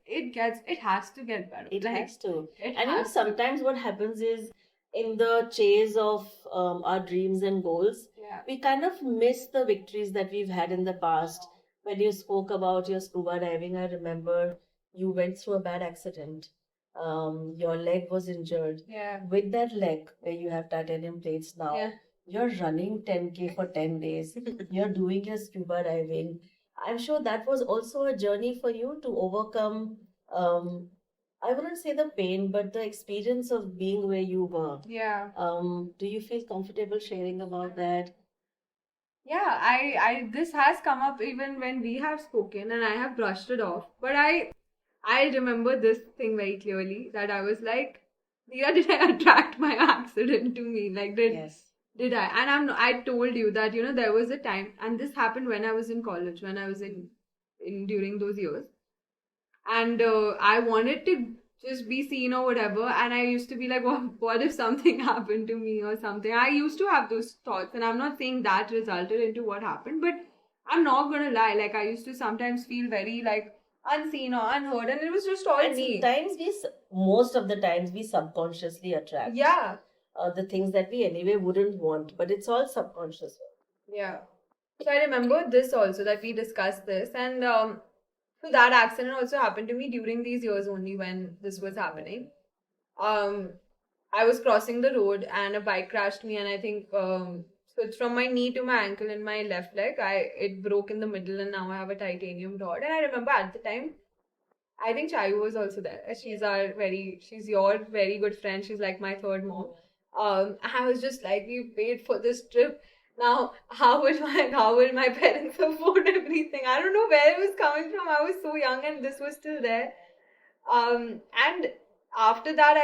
it has to get better. It Like, has to. it And has to. sometimes what happens is in the chase of our dreams and goals, Yeah. we kind of miss the victories that we've had in the past. When you spoke about your scuba diving, I remember you went through a bad accident. Your leg was injured. Yeah. With that leg, where you have titanium plates now, Yeah. you're running 10K for 10 days. You're doing your scuba diving. I'm sure that was also a journey for you to overcome. I wouldn't say the pain, but the experience of being where you were. Yeah. Do you feel comfortable sharing about that? Yeah, this has come up even when we have spoken and I have brushed it off. But I remember this thing very clearly, that I was like, Dhira, did I attract my accident to me? Like, Yes. did I? And I told you that, there was a time, and this happened when I was in college, when I was in during those years. And I wanted to just be seen or whatever. And I used to be like, what if something happened to me or something? I used to have those thoughts, and I'm not saying that resulted into what happened, but I'm not gonna lie. Like, I used to sometimes feel very like unseen or unheard, and it was just all And me. sometimes most of the times, we subconsciously attract. Yeah. The things that we anyway wouldn't want, but it's all subconscious. Yeah. So I remember this also, that we discussed this, and so that accident also happened to me during these years only when this was happening. I was crossing the road and a bike crashed me, and I think So it's from my knee to my ankle in my left leg. It broke in the middle, and now I have a titanium rod. And I remember at the time, I think Chayu was also there. She's your very good friend. She's like my third mom. I was just like, we paid for this trip. Now, how will my parents afford everything? I don't know where it was coming from. I was so young, and this was still there. And after that,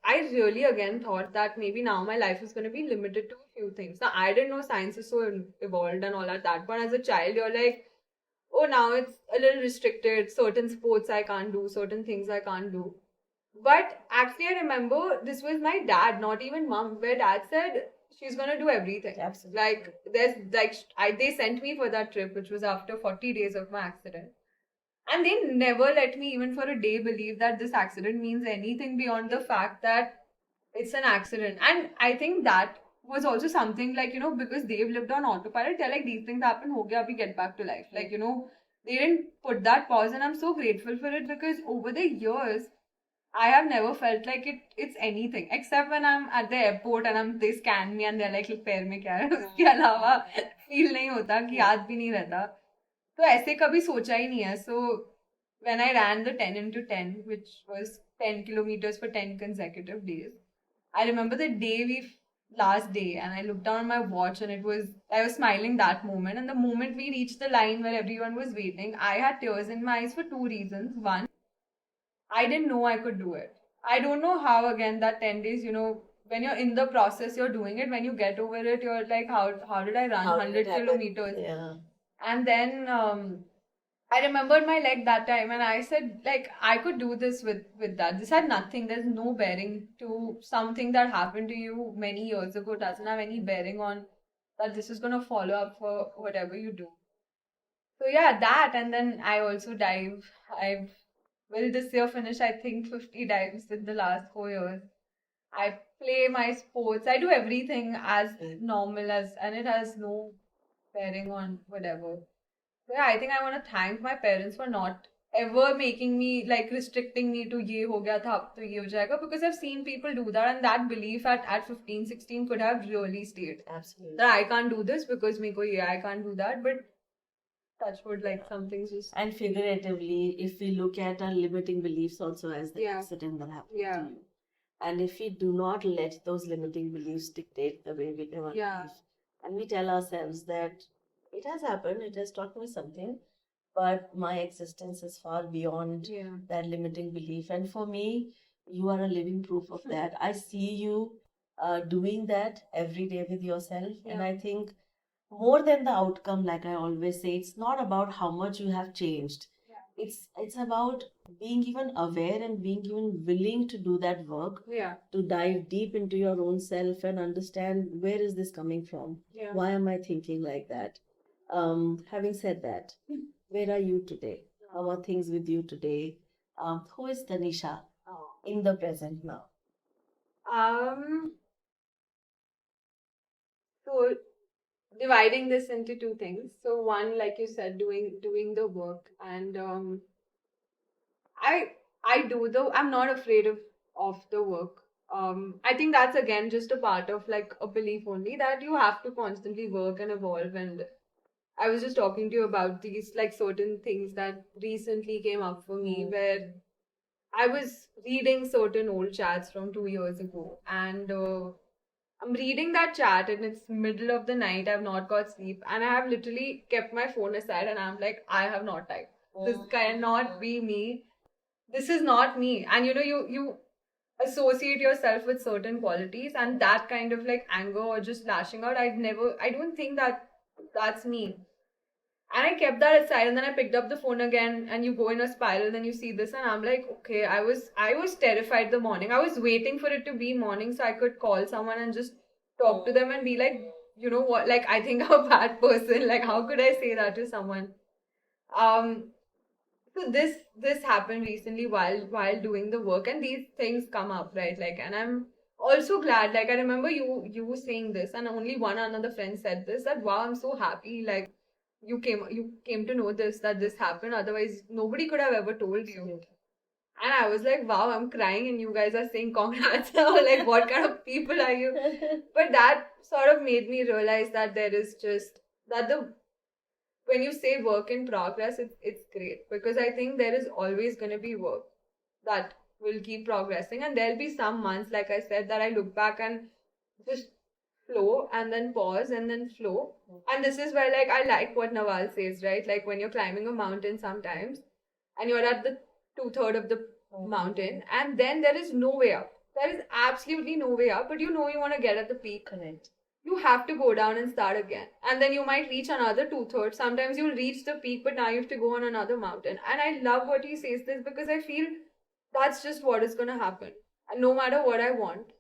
I really again thought that maybe now my life is going to be limited to a few things. Now, I didn't know science is so evolved and all at that point. As a child, you're like, oh, now it's a little restricted. Certain sports I can't do, certain things I can't do. But actually, I remember this was my dad, not even mom, where dad said she's gonna do everything. Absolutely. Like they sent me for that trip, which was after 40 days of my accident. And they never let me even for a day believe that this accident means anything beyond the fact that it's an accident. And I think that was also something like, because they've lived on autopilot, they're like, these things happen, ho gaya, we get back to life. Like, they didn't put that pause, and I'm so grateful for it because over the years, I have never felt like it's anything except when I'm at the airport and they scan me and they're like, पैर में क्या है उसके अलावा feel नहीं होता कि याद भी नहीं रहता तो ऐसे कभी सोचा ही नहीं है so when I ran the 10 into 10 which was 10 kilometers for 10 consecutive days I remember the last day and I looked down at my watch and I was smiling that moment and the moment we reached the line where everyone was waiting I had tears in my eyes for two reasons. One, I didn't know I could do it. I don't know how, again, that 10 days, when you're in the process, you're doing it. When you get over it, you're like, how did I run How did 100 it happen? kilometers? Yeah. And then I remembered my leg that time and I said, like, I could do this with that. This had nothing, there's no bearing to something that happened to you many years ago. It doesn't have any bearing on that this is going to follow up for whatever you do. So yeah, that and then I also dive. I've will this year finish I think 50 dives in the last 4 years. I play my sports. I do everything as normal as and it has no bearing on whatever. So yeah, I think I want to thank my parents for not ever making me like restricting me to ye ho gaya tha ab to ye ho jayega because I've seen people do that and that belief at 15 16 could have really stayed. Absolutely. That I can't do this because me ko ye I can't do that but touch wood like something's just And figuratively, if we look at our limiting beliefs also as the Yeah. accident that happened Yeah. to you, and if we do not let those limiting beliefs dictate the way we live our Yeah. life, and we tell ourselves that it has happened, it has taught me something, but my existence is far beyond Yeah. that limiting belief. And for me, you are a living proof of that. I see you doing that every day with yourself, and Yeah. I think more than the outcome, like I always say, it's not about how much you have changed. Yeah. It's about being even aware and being even willing to do that work, Yeah. to dive deep into your own self and understand where is this coming from? Yeah. Why am I thinking like that? Having said that, where are you today? How are things with you today? Who is Tanisha in the present now? Um, so dividing this into two things. So one, like you said, doing the work, and I'm not afraid of the work. I think that's again just a part of like a belief only that you have to constantly work and evolve. And I was just talking to you about these like certain things that recently came up for me where I was reading certain old chats from 2 years ago, and I'm reading that chat, and it's middle of the night. I've not got sleep, and I have literally kept my phone aside, and I'm like, I have not typed. This cannot be me. This is not me. And you associate yourself with certain qualities, and that kind of like anger or just lashing out. I don't think that that's me. And I kept that aside, and then I picked up the phone again, and you go in a spiral, then you see this, and I'm like, okay, I was terrified the morning. I was waiting for it to be morning so I could call someone and just talk to them and be like, you know what, like I think I'm a bad person. Like, how could I say that to someone? Um, so this happened recently while doing the work, and these things come up, right? Like, and I'm also glad. Like, I remember you saying this, and only one another friend said this. That wow, I'm so happy. Like, you came to know this that this happened. Otherwise, nobody could have ever told you. And I was like, wow, I'm crying and you guys are saying congrats. Like, what kind of people are you? But that sort of made me realize that there is just that the when you say work in progress, it's great because I think there is always going to be work that will keep progressing. And there'll be some months, like I said, that I look back and just flow and then pause and then flow. And this is where, like, I like what Nawal says, right? Like, when you're climbing a mountain sometimes and you're at the two-third of the mountain, and then there is no way up. There is absolutely no way up, but you know you want to get at the peak. Correct. You have to go down and start again. And then you might reach another two-thirds. Sometimes you'll reach the peak, but now you have to go on another mountain. And I love what he says this because I feel that's just what is going to happen. And no matter what I want.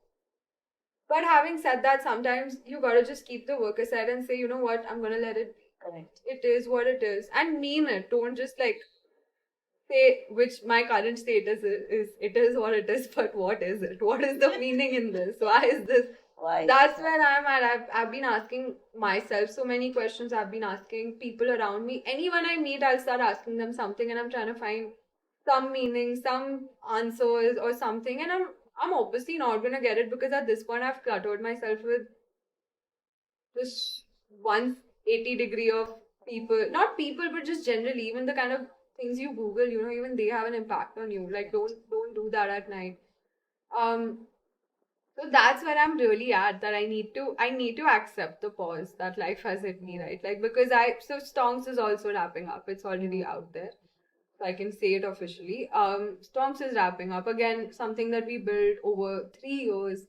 But having said that, sometimes you gotta just keep the work aside and say, you know what, I'm gonna let it be. Correct. It is what it is. And mean it. Don't just like say, which my current status is it is what it is, but what is it? What is the meaning in this? Why is this? Why? That's where I'm at. I've been asking myself so many questions. I've been asking people around me. Anyone I meet, I'll start asking them something, and I'm trying to find some meaning, some answers, or something. And I'm obviously not gonna get it because at this point I've cluttered myself with just 180 degree of people, not people, but just generally, even the kind of things you Google, you know, even they have an impact on you. Like, don't do that at night. Um, so that's where I'm really at. That I need to accept the pause that life has hit me, right? Like, because so Stonks is also wrapping up. It's already out there, so I can say it officially. Stonks is wrapping up again. Something that we built over 3 years,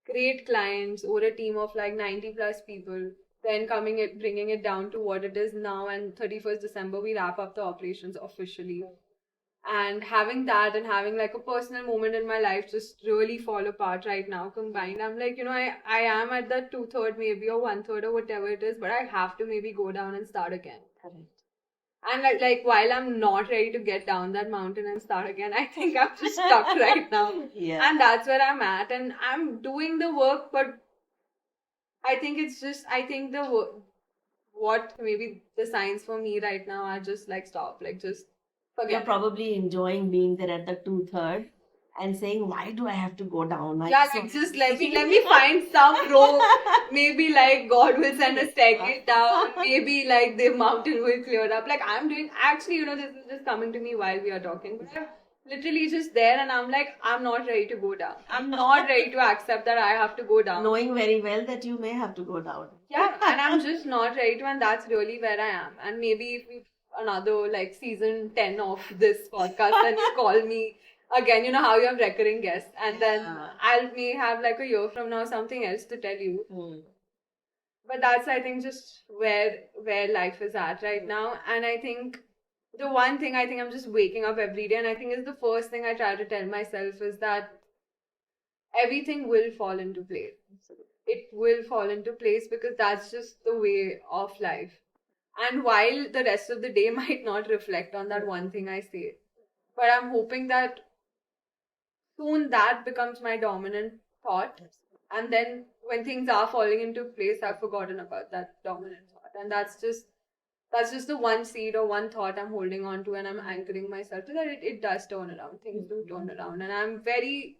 great clients, over a team of like 90 plus people. Then bringing it down to what it is now, and 31st December we wrap up the operations officially. And having that and having like a personal moment in my life just really fall apart right now combined. I'm like, I am at that two-third maybe or one-third or whatever it is, but I have to maybe go down and start again. Correct. And like while I'm not ready to get down that mountain and start again, I think I'm just stuck right now. Yeah. And that's where I'm at. And I'm doing the work, but I think what maybe the signs for me right now are just like stop, like just You're forget. probably enjoying being there at the two-third and saying, why do I have to go down? Yeah, like just let me find some rope. Maybe like God will send a staircase down. Maybe like the mountain will clear up. Like I'm doing actually, this is just coming to me while we are talking. But I'm literally just there and I'm like, I'm not ready to go down. I'm not ready to accept that I have to go down. Knowing very well that you may have to go down. Yeah, and I'm just not ready to, and that's really where I am. And maybe if we another like season 10 of this podcast, then you call me again. You know how you have recurring guests, and then I'll may have like a year from now something else to tell you. But that's I think just where life is at right now, and I think the one thing I think I'm just waking up every day, and I think is the first thing I try to tell myself is that everything will fall into place. It will fall into place because that's just the way of life. And while the rest of the day might not reflect on that one thing I say, but I'm hoping that soon that becomes my dominant thought. And then when things are falling into place, I've forgotten about that dominant thought. And that's just the one seed or one thought I'm holding on to, and I'm anchoring myself to that it does turn around. Things do turn around. And I'm very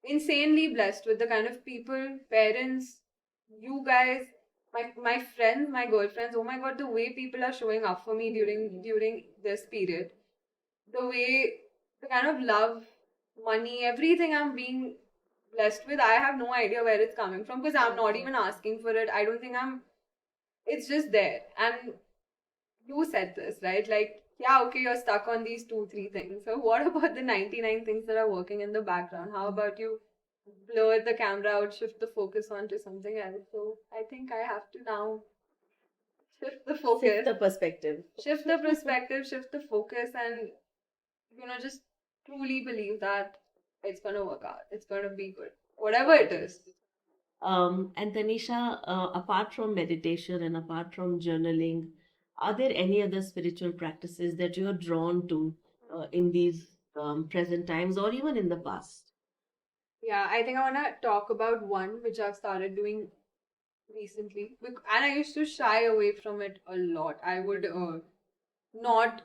insanely blessed with the kind of people, parents, you guys, my friends, my girlfriends. Oh my god, the way people are showing up for me during this period, the way, the kind of love, money, everything I'm being blessed with, I have no idea where it's coming from because I'm not even asking for it. I don't think it's just there. And you said this, right? Like, yeah, okay, you're stuck on these 2, 3 things. So what about the 99 things that are working in the background? How about you blur the camera out, shift the focus onto something else? So I think I have to now shift the focus. Shift the perspective. Shift the perspective, shift the focus, and just truly believe that it's gonna work out. It's gonna be good. Whatever it is. And Tanisha, apart from meditation and apart from journaling, are there any other spiritual practices that you are drawn to in these present times or even in the past? Yeah, I think I wanna talk about one which I've started doing recently. And I used to shy away from it a lot. I would not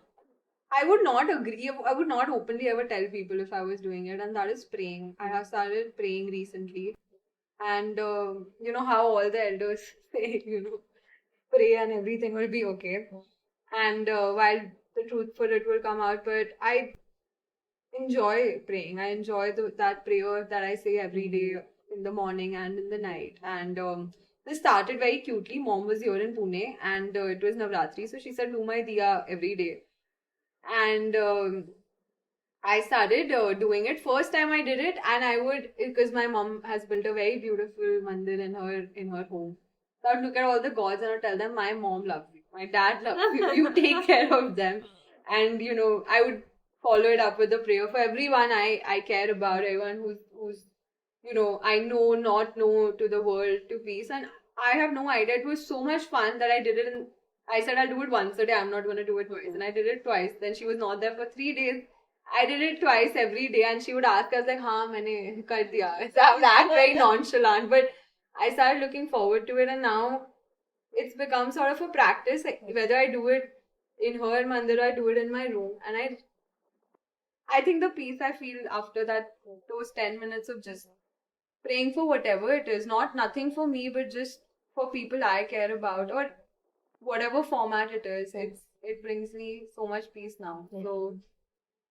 I would not agree. I would not openly ever tell people if I was doing it, and that is praying. I have started praying recently, and you know how all the elders say, pray and everything will be okay. And while the truth for it will come out, but I enjoy praying. I enjoy that prayer that I say every day in the morning and in the night. And this started very cutely. Mom was here in Pune, and it was Navratri, so she said, "Do my diya every day." And I started doing it. First time I did it, and I would, because my mom has built a very beautiful mandir in her home. So I'd look at all the gods and I'd tell them, "My mom loves you, my dad loves you. You take care of them." And I would follow it up with a prayer for everyone I care about, everyone who's I know, not know to the world, to peace. And I have no idea. It was so much fun that I did it. And I said I'll do it once a day. I'm not going to do it twice. And I did it twice. Then she was not there for 3 days. I did it twice every day. And she would ask us like, "Haan, maine kar diya." So I would act very nonchalant. But I started looking forward to it. And now it's become sort of a practice. Like, whether I do it in her mandir or I do it in my room. And I think the peace I feel after those 10 minutes of just praying for whatever it is, not nothing for me, but just for people I care about, or whatever format it is. It brings me so much peace now. So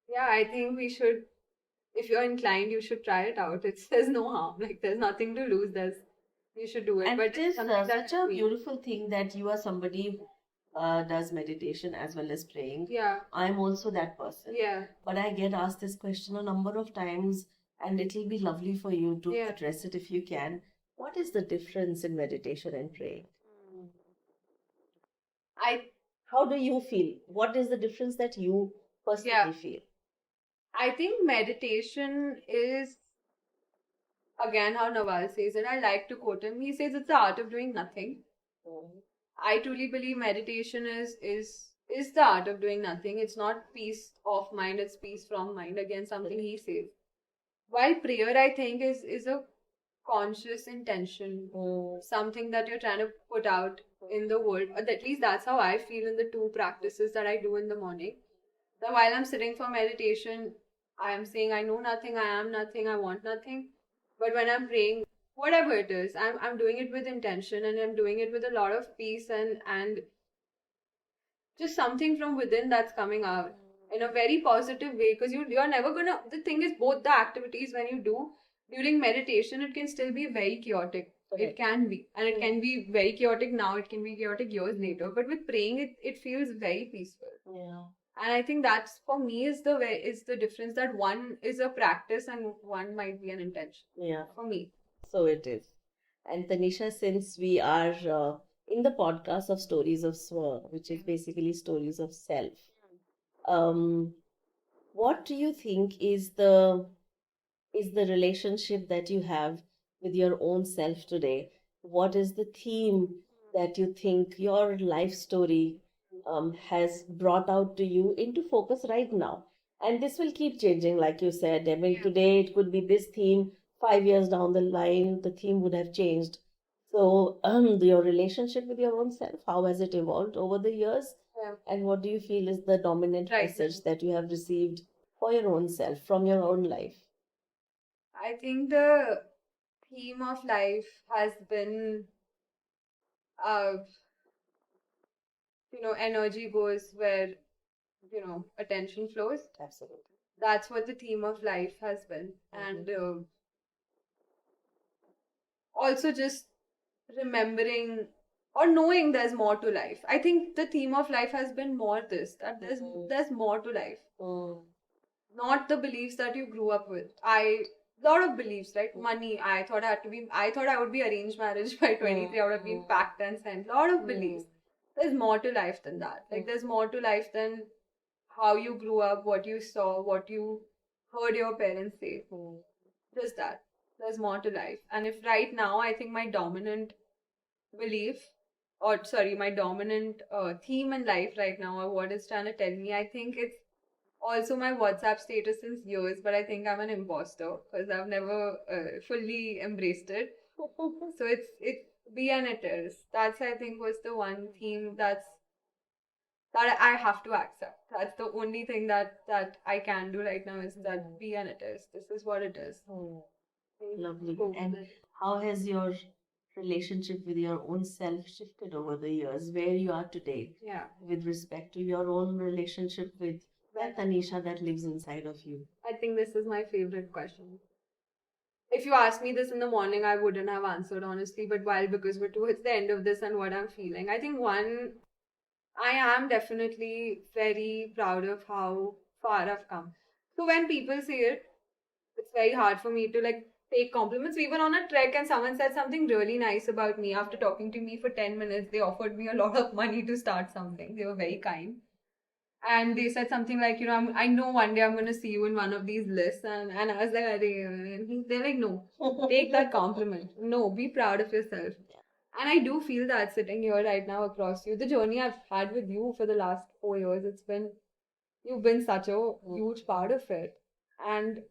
yeah, I think we should, if you're inclined, you should try it out. There's no harm. Like, there's nothing to lose. You should do it. And But it is something that such a me. beautiful thing that you are somebody who does meditation as well as praying. Yeah, I'm also that person. yeah, But I get asked this question a number of times, and it'll be lovely for you to yeah. address it if you can. What is the difference in meditation and praying? I How do you feel? What is the difference that you personally yeah. feel? I think meditation is, again, how Nawal says it. I like to quote him. He says it's the art of doing nothing. Mm. I truly believe meditation is the art of doing nothing. It's not peace of mind, it's peace from mind. Again, something he says. While prayer, I think, is a conscious intention, something that you're trying to put out in the world. Or at least that's how I feel in the two practices that I do in the morning. That while I'm sitting for meditation, I am saying I know nothing, I am nothing, I want nothing. But when I'm praying, whatever it is, I'm doing it with intention, and I'm doing it with a lot of peace, and just something from within that's coming out in a very positive way, because you're never gonna, the thing is, both the activities when you do during meditation, it can still be very chaotic. It can be, and it can be very chaotic now, it can be chaotic years later, but with praying, it feels very peaceful. Yeah. And I think that's, for me, is the difference, that one is a practice and one might be an intention. Yeah. For me. So it is. And Tanisha, since we are in the podcast of Stories of Swa, which is basically stories of self, um, what do you think is the relationship that you have with your own self today? What is the theme that you think your life story has brought out to you into focus right now? And this will keep changing, like you said. I mean, today it could be this theme, 5 years down the line, the theme would have changed. So, your relationship with your own self, how has it evolved over the years? Yeah. And what do you feel is the dominant Right. message that you have received for your own self from your own life? I think the theme of life has been, uh, energy goes where, attention flows. Absolutely. That's what the theme of life has been. And also just remembering or knowing there's more to life. I think the theme of life has been more this, that there's more to life. Not the beliefs that you grew up with. Lot of beliefs, right? Money. I thought I would be arranged marriage by 23. I would have been packed and sent. Lot of beliefs. There's more to life than that. Like, there's more to life than how you grew up, what you saw, what you heard your parents say. Just that. There's more to life. And if right now, I think my dominant belief, or sorry, my dominant theme in life right now, or what it's trying to tell me, I think it's also my WhatsApp status since years, but I think I'm an imposter because I've never fully embraced it. So it's be and it is. That's, I think, was the one theme that I have to accept. That's the only thing that I can do right now, is that Mm. be and it is. This is what it is. Mm. Lovely. Cool. And how has your relationship with your own self shifted over the years, where you are today, Yeah. with respect to your own relationship with that Tanisha that lives inside of you? I think this is my favorite question. If you asked me this in the morning, I wouldn't have answered honestly. But while, because we're towards the end of this and what I'm feeling, I think one, I am definitely very proud of how far I've come. So when people say it, it's very hard for me to like take compliments. We were on a trek and someone said something really nice about me. After talking to me for 10 minutes, they offered me a lot of money to start something. They were very kind. And they said something like, I know one day I'm going to see you in one of these lists. And I was like, they're like, no, take that compliment. No, be proud of yourself. And I do feel that sitting here right now across you, the journey I've had with you for the last 4 years, you've been such a huge part of it. And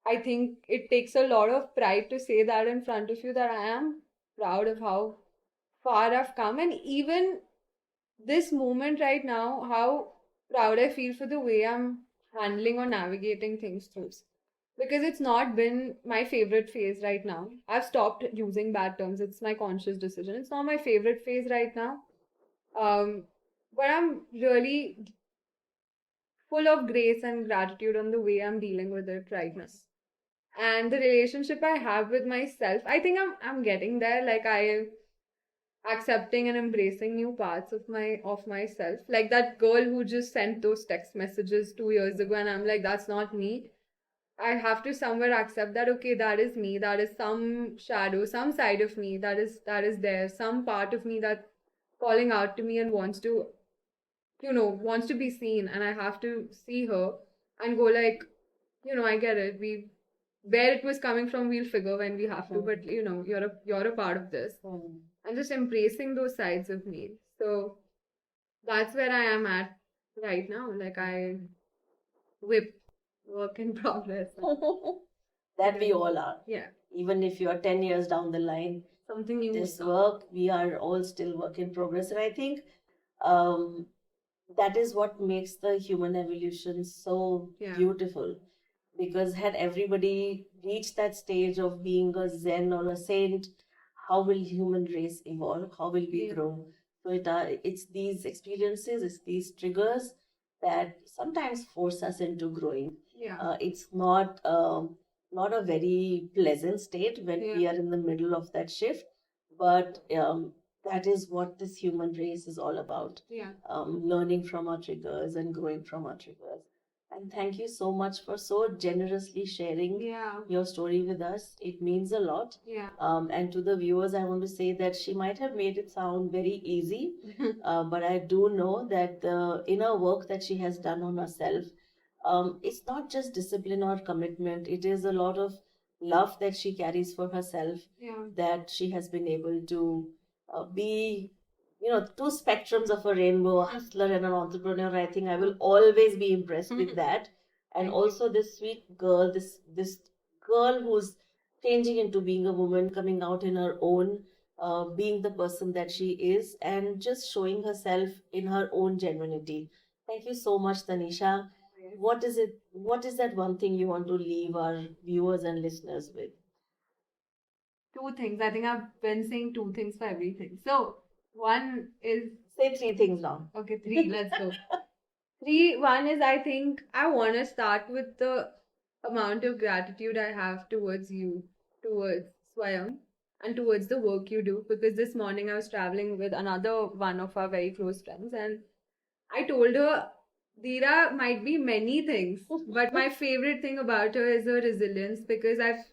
I think it takes a lot of pride to say that in front of you, that I am proud of how far I've come. And even this moment right now, how proud I feel for the way I'm handling or navigating things through. Because it's not been my favorite phase right now. I've stopped using bad terms. It's my conscious decision. It's not my favorite phase right now. Um, but I'm really full of grace and gratitude on the way I'm dealing with it right now. And the relationship I have with myself, I think I'm getting there. Like, I accepting and embracing new parts of myself, like that girl who just sent those text messages 2 years ago, and I'm like, that's not me. I have to somewhere accept that, okay, that is me, that is some shadow, some side of me that is there, some part of me that's calling out to me and wants to be seen, and I have to see her and go like, I get it. Where it was coming from, we'll figure when we have to, but you're a part of this. And just embracing those sides of me. So that's where I am at right now. Like, I whip, work in progress. That we all are. Yeah. Even if you are 10 years down the line, Something new. this work, we are all still work in progress. And I think um, that is what makes the human evolution so beautiful. Because had everybody reached that stage of being a zen or a saint, how will human race evolve? How will we grow? So it's these experiences, it's these triggers that sometimes force us into growing. Yeah. It's not a very pleasant state when we are in the middle of that shift, but that is what this human race is all about. Yeah. Learning from our triggers and growing from our triggers. And thank you so much for so generously sharing your story with us. It means a lot. Yeah. And to the viewers, I want to say that she might have made it sound very easy, but I do know that the inner work that she has done on herself, it's not just discipline or commitment. It is a lot of love that she carries for herself, that she has been able to be, two spectrums of a rainbow, a hustler and an entrepreneur. I think I will always be impressed with that. And also this sweet girl, this girl who's changing into being a woman, coming out in her own, being the person that she is, and just showing herself in her own genuinity. Thank you so much, Tanisha. What is it? What is that one thing you want to leave our viewers and listeners with? Two things. I think I've been saying two things for everything. So one is, Say three things now. okay, three. Let's go. One is, I think I want to start with the amount of gratitude I have towards you, towards Swwayam, and towards the work you do. Because this morning I was traveling with another one of our very close friends, and I told her, Dhira might be many things, but my favorite thing about her is her resilience, because I've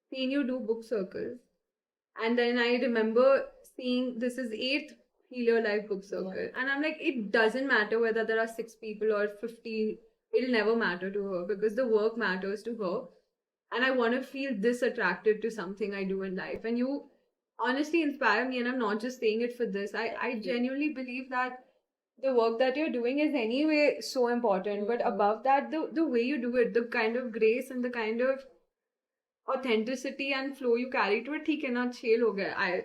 seen you do book circles. And then I remember seeing this is eighth Heal Your Life book circle. And I'm like, it doesn't matter whether there are 6 people or 50, it'll never matter to her, because the work matters to her. And I want to feel this attracted to something I do in life. And you honestly inspire me, and I'm not just saying it for this. I genuinely believe that the work that you're doing is anyway so important. But above that, the way you do it, the kind of grace and the kind of authenticity and flow you carry to it, he cannot fail.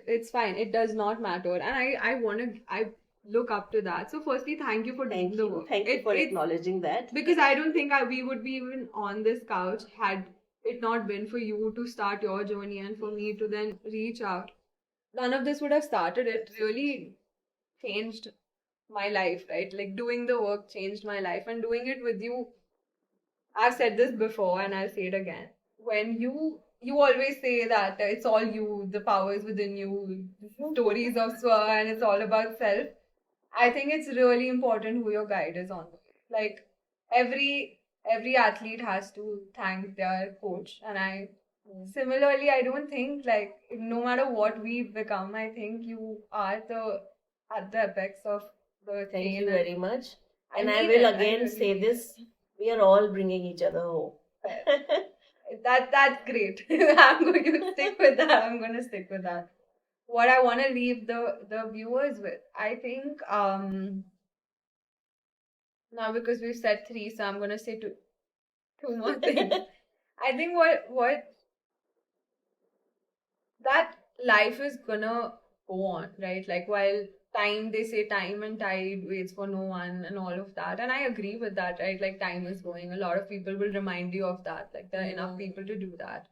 It's fine, it does not matter. And I want to, look up to that. So firstly, thank you for doing Thank the you. work. Thank you for It's acknowledging that. because I don't think we would be even on this couch had it not been for you to start your journey and for me to then reach out. None of this would have started. It really changed my life, right? Like doing the work changed my life, and doing it with you. I've said this before and I'll say it again. When you always say that it's all you, the power is within you, stories of Swa, and it's all about self. I think it's really important who your guide is on. Like every athlete has to thank their coach, and I similarly I don't think like no matter what we become, I think you are the at the apex of the Thank chain. you very much. I And I mean will it. I again really say mean this: we are all bringing each other home. that's great. I'm going to stick with that. I'm going to stick with that. What I want to leave the viewers with, I think now because we've said three, so I'm going to say two more things. I think what that life is gonna go on, right? Like while time, they say time and tide waits for no one and all of that. And I agree with that, right? Like time is going. A lot of people will remind you of that. Like there are enough people to do that.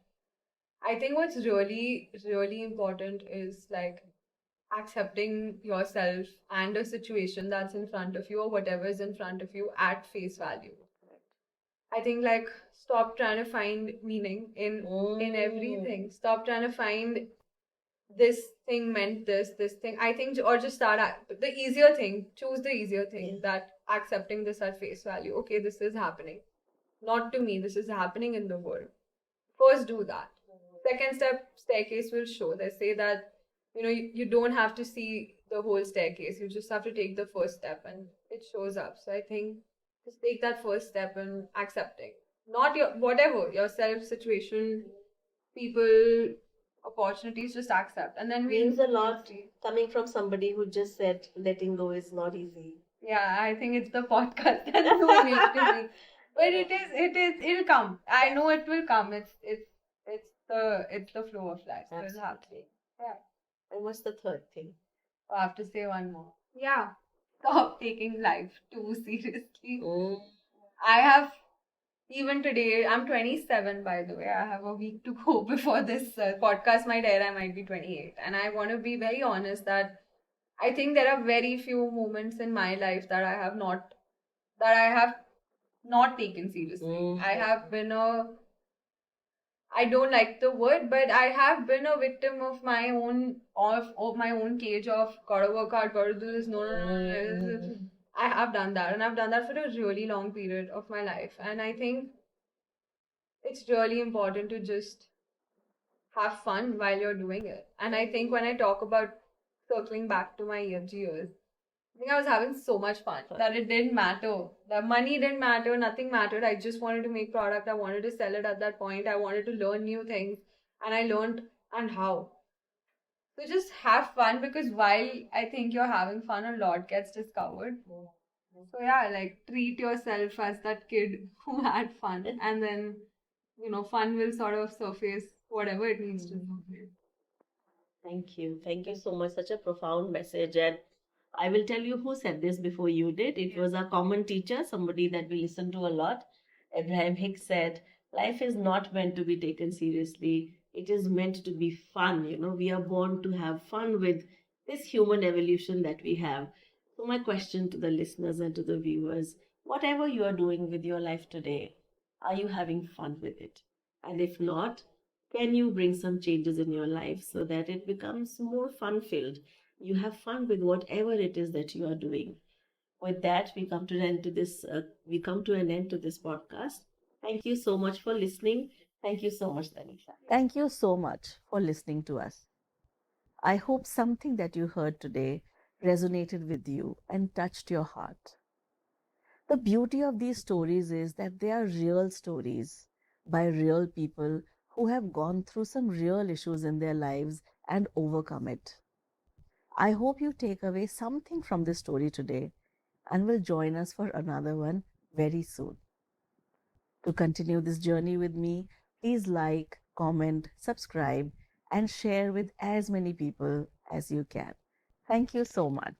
I think what's really, really important is like accepting yourself and a situation that's in front of you or whatever is in front of you at face value. I think like stop trying to find meaning in everything. Stop trying to find this thing meant this thing. I think, or just start the easier thing. Choose the easier thing, that accepting this at face value. Okay, this is happening. Not to me, this is happening in the world. First, do that. Second step, staircase will show. They say that, you don't have to see the whole staircase. You just have to take the first step and it shows up. So I think just take that first step and accepting. Not your, whatever, yourself, situation, people, opportunities, just accept. And then Means a lot coming from somebody who just said letting go is not easy. Yeah, I think it's the podcast that's doing it to me. But it'll come. I know it will come. It's the flow of life. So it'll happen. Absolutely. Yeah. And what's the third thing? I have to say one more. Yeah. Stop taking life too seriously. I have, even today, I'm 27 by the way. I have a week to go before this podcast might air. I might be 28. And I want to be very honest that I think there are very few moments in my life that I have not taken seriously. I have been I don't like the word, but I have been a victim of my own cage of gotta work hard, gotta do this, no. I have done that, and I've done that for a really long period of my life. And I think it's really important to just have fun while you're doing it. And I think when I talk about circling back to my EFG years, I think I was having so much fun that it didn't matter. The money didn't matter, nothing mattered. I just wanted to make product. I wanted to sell it at that point. I wanted to learn new things, and I learned and how. So just have fun, because while I think you're having fun, a lot gets discovered. So yeah, like treat yourself as that kid who had fun, and then fun will sort of surface whatever it needs to surface. Thank you. Thank you so much. Such a profound message. And I will tell you who said this before you did. It was a common teacher, somebody that we listen to a lot. Abraham Hicks said, life is not meant to be taken seriously. It is meant to be fun. We are born to have fun with this human evolution that we have. So, my question to the listeners and to the viewers, whatever you are doing with your life today, are you having fun with it? And if not, can you bring some changes in your life so that it becomes more fun filled? You have fun with whatever it is that you are doing. With that, we come to an end to this. We come to an end to this podcast. Thank you so much for listening. Thank you so much, Tanisha. Thank you so much for listening to us. I hope something that you heard today resonated with you and touched your heart. The beauty of these stories is that they are real stories by real people who have gone through some real issues in their lives and overcome it. I hope you take away something from this story today and will join us for another one very soon. To continue this journey with me, please like, comment, subscribe, and share with as many people as you can. Thank you so much.